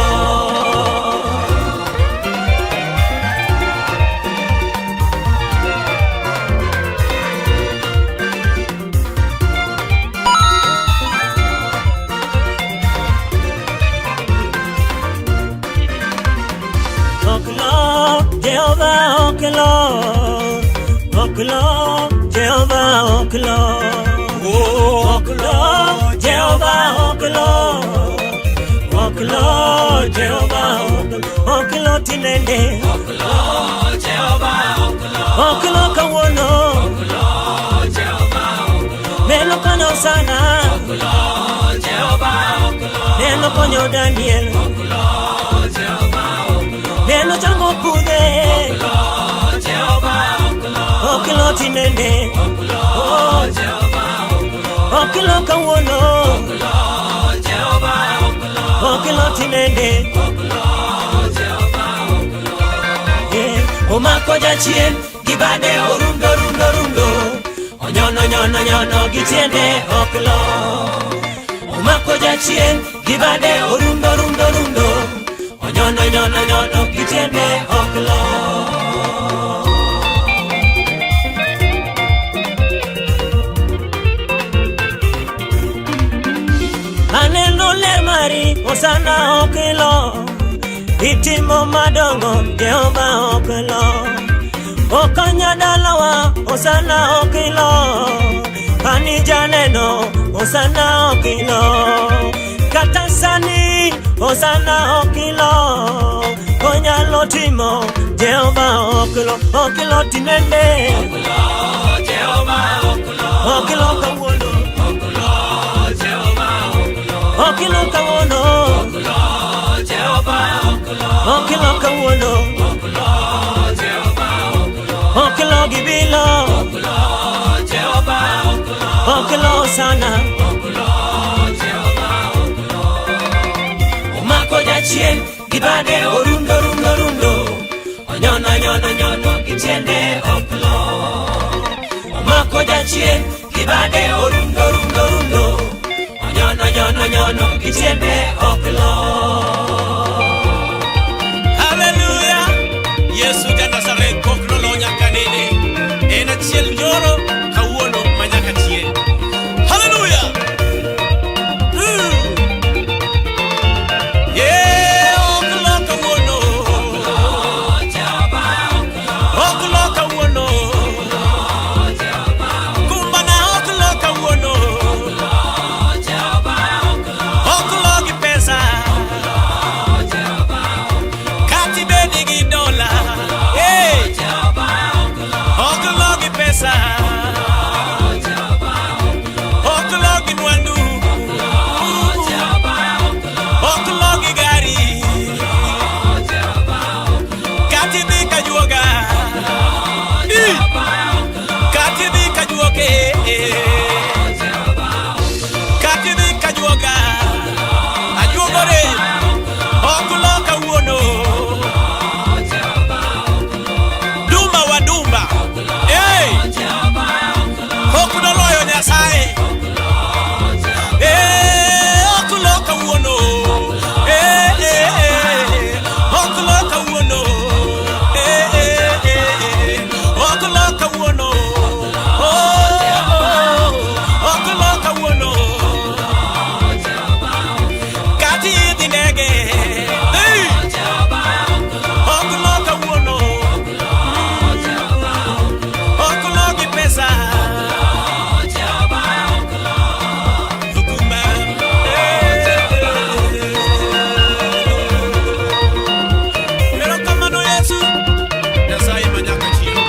F: Jehova oklo, oklo, Jehova oklo, oklo, Jehova oklo, oklo, Jehova oklo, oklo tinende, oklo, Jehova oklo, oklo kawuono, oklo, Jehova oklo, neno konyo sana, oklo, Jehova oklo, neno konyo Daniel, oklo, Jehova oklo, neno chango pude, oklo, Jehova oklo, oklo tinende, oklo, Jehova oklo, oklo kawuono, oklo, Jehova oklo, oklo tinende, oklo, Jehova oklo, omako jachien gi bade orundo rundo rundo, onyono nyono nyono gi tiende oklo, omako jachien gi bade orundo rundo rundo, onyono nyono nyono gi tiende oklo. Aneno ler mari osana okelo, itimo madongo Jehova okelo, okonya dalawa osana okelo, ani janeno osana okilo kata sani osana okilo onyalo timo Jehova okilo tinende Jehova okilo kawuono okilo kawuono Jehova okilo kawuono okilo gibilo Jehova okilo sana umako jachien gibade orundo onyono kichende okilo umako jachien gibade orundo onyono kichende okilo. Hallelujah. Yesu janasare kokno lo nyakanene ena chiel njoro kawuono manyaka chiel. Hallelujah. Yeah, oklo kawuono oklo kawuono kumbana oklo kawuono oklo gi pesa kati bedi gi dola oklo gi pesa oklo gi mwandu oklo gi gari kati bi kajuoga kati bi kajuoke kati bi kajuoga ajuogore oklo kawuono Dumba wa dumba oklo loyo nyasaye oklo kawuono oklo kawuono oklo kawuono oklo kawuono kati dinege oklo kawuono oklo gi pesa Ukuma. Pero como no Yesu nyasaye manyaka chieng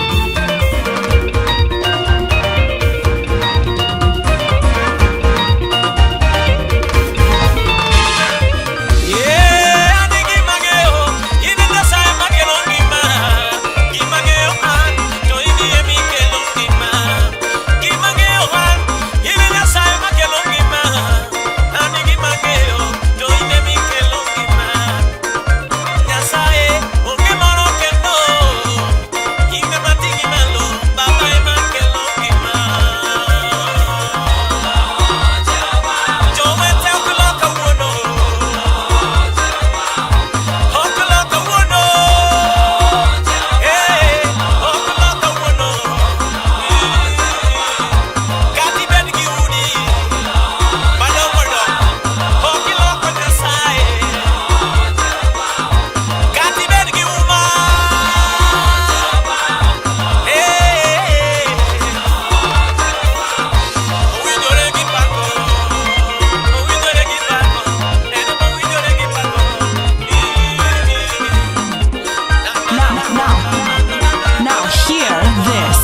I: Now hear this.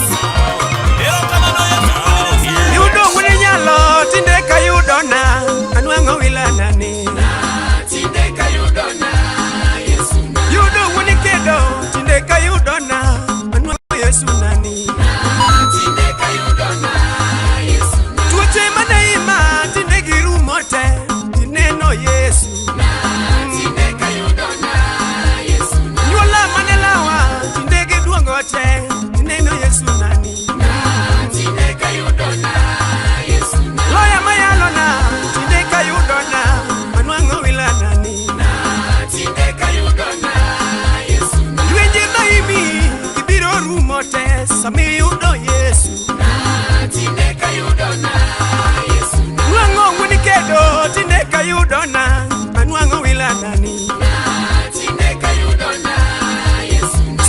E: Yudo wuni nyalo tinde kayudona anwango wilanani yudo wuni kedo tinde kayudona anwango Yesu nani tuoche manaima tinde girumo te tineno Yesu nyuola manelawa tinde giduongo te tineno Yesu nani loya mayalona tinde kayudona anwango wilanani lwenje maimi ibiro rumo te sami yudo Yesu nwango wuni kedo tinde kayudona anwango wilanani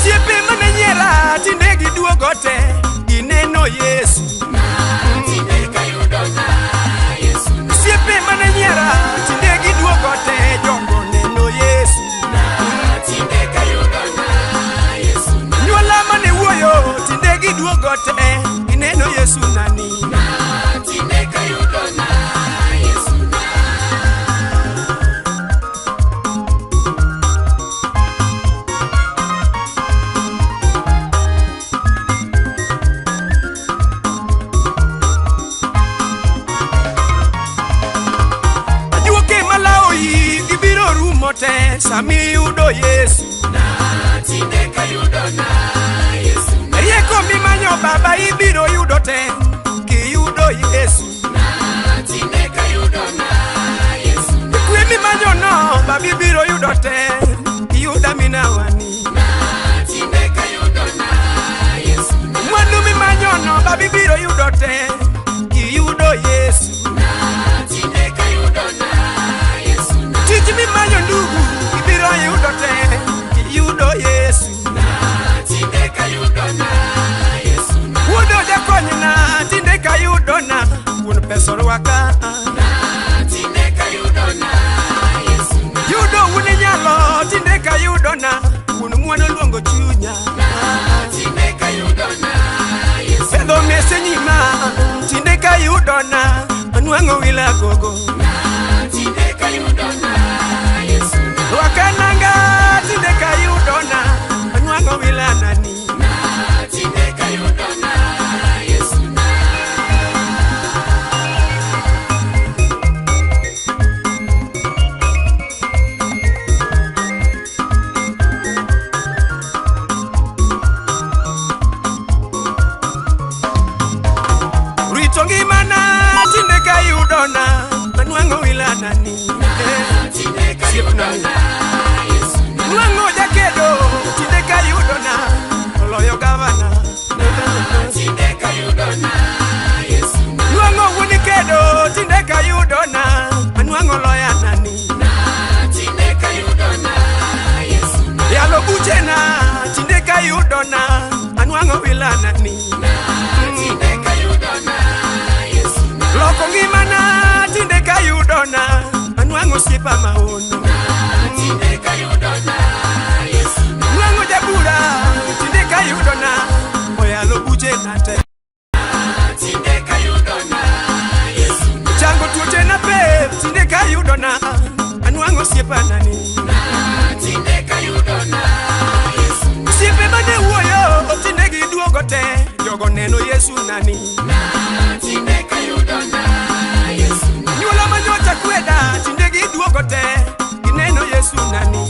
E: siepe mananyera tinde giduogo te gineno Yesu
J: te sami yudo Yesu rieko mimanyo baba ibiro yudo te kiyudo Yesu kwe mimanyo no baba ibiro yudo te kiyuda minawani mwandu mimanyo no baba ibiro yudo te kiyudo Yesu tich mimanyo ndugu ibiro yudo te kiyudo Yesu wuodo jakonyna tinde kayudona wuon pesa rwaka yudo wuon nyalo tinde kayudona wuon mwana luongo chunya pedho mese nyima tinde kayudona anwang'o wila gogo rwakananga tinde kayudona anwang'o wila nani Ritongi mana tinde kayudona anwang'o wila nani Nwango jakedo tinde kayudona oloyo gavana Nwango wuni kedo tinde kayudona anwango loya nani Yalo buchena tinde kayudona anwango wila nani Loko ngimana tinde kayudona anwango sipa maono Nwango jabura tinde kayudona oyalo buchena te Chango tuoche na pe tinde kayudona anwango sipa nani Sipe bane uoyo tinde giduogo te jogo neno Yesu nani Nyula manyocha kweda tinde giduogo te gineno Yesu nani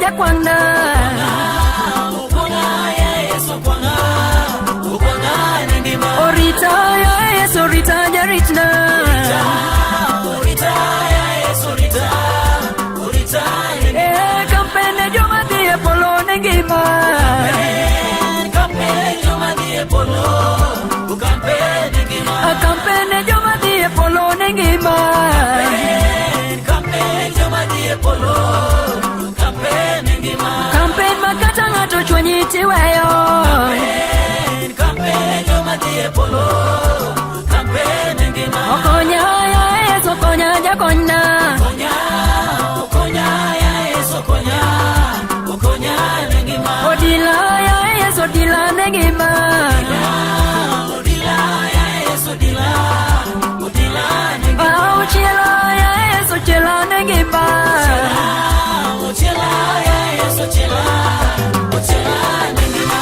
D: jakwana Orita ya Yesu orita jaritna Kampene joma diye polo nengima Kampene joma diye polo Kampene joma diye polo nengima Kampene joma diye polo Kampene makata ngato chwanyiti weyo Kampene joma diye polo Kampene nengima Okonya ya Yesu okonya jakonna Okonya ya Yesu okonya nengima Odila ya Yesu odila nengima Odila ya Yesu odila nengima Uchila ya Yesu uchila nengima Uchila ya Yesu uchila nengima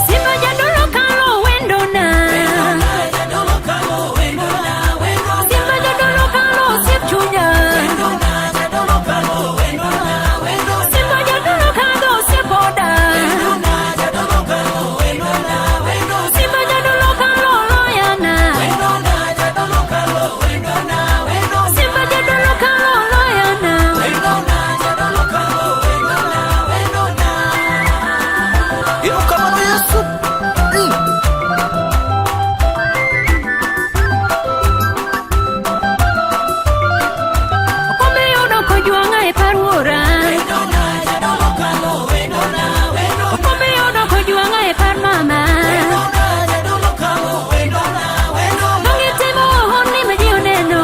D: Simba jadolo kalo wendona Simba jadolo kalo sipchunya Simba jadolo kalo sipoda Simba jadolo kalo loyana Simba jadolo kalo loyana
B: Inuka mano Yesu.
D: Kombe yono kojuanga e parura Kombe yono kojuanga e par mama Nongitimo honi majioneno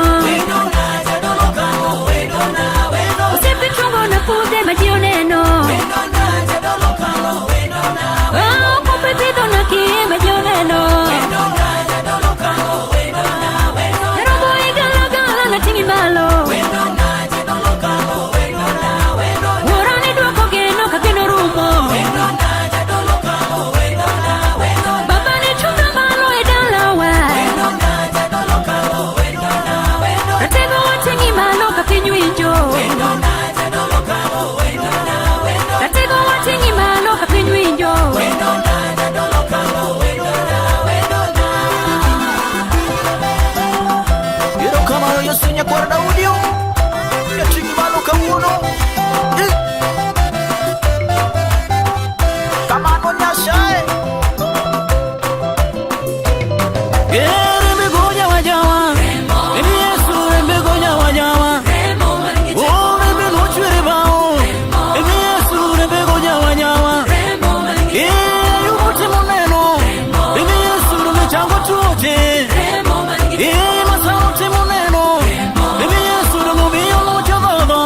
D: Usipi chungo na pude majioneno Kombe pido na kie majioneno Erobo igala gala na tingi malo Warani duoko geno kakeno rumo Baba ni chunga malo edalawa Ratego watingi malo kakinyu injo Ratego watingi malo kakinyu injo
B: Inuka mano Yesu nyakwar Daudio. Yatingi malo kawuono. Kamano Nyasaye.
E: Rembe gonya wajawa Emi Yesu rembe gonya wajawa Oh rembe gochwere bao Emi Yesu rembe gonya wajawa Yumuti muneno Emi Yesu rembe chango tuote Masauti muneno Emi Yesu rembe biyo mocha baba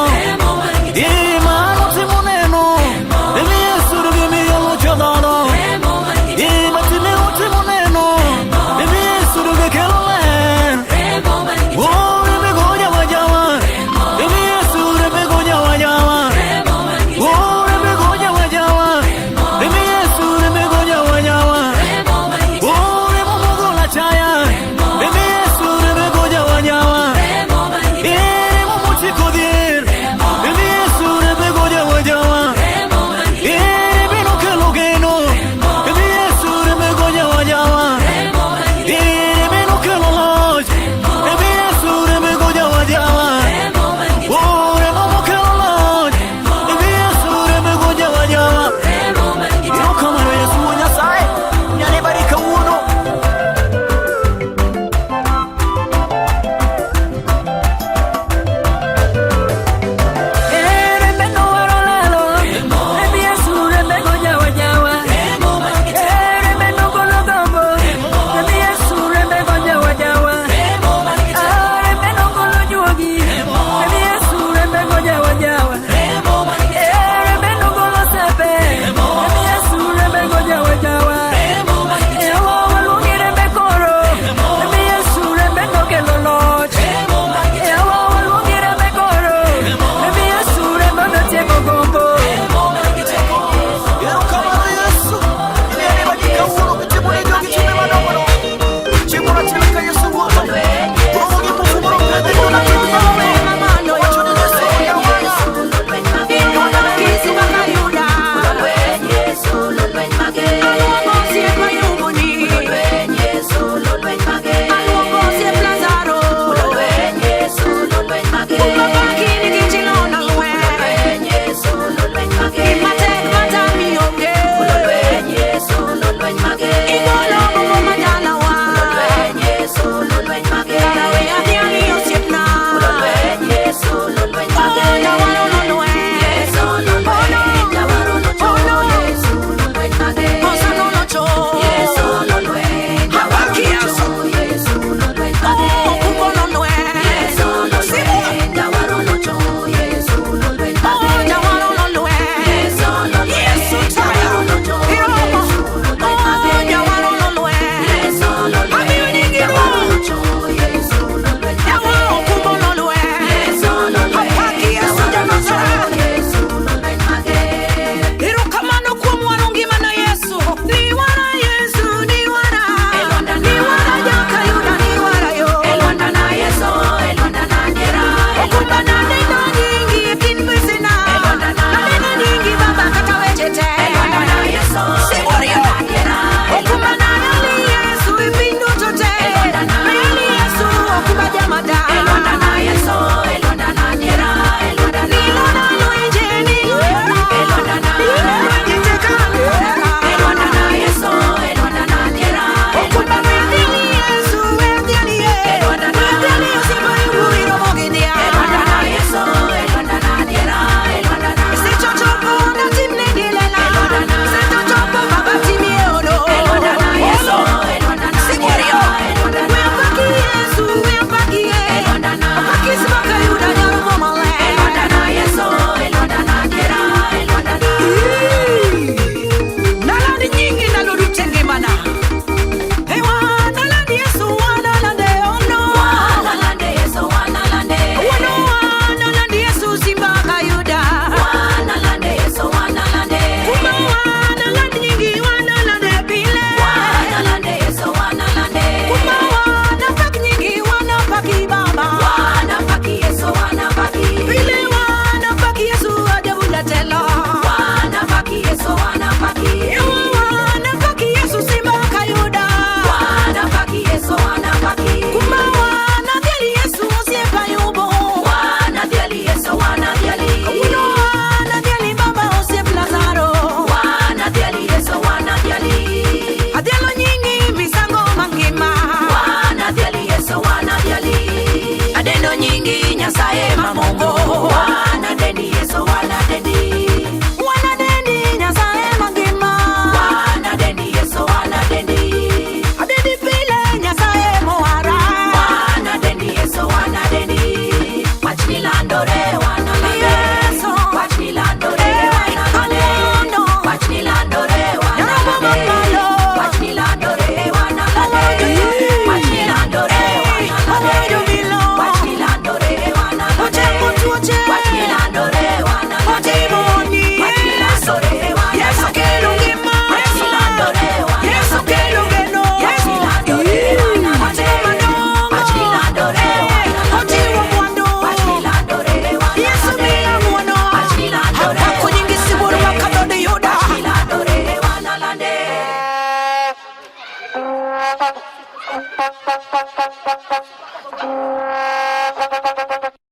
B: na Mungu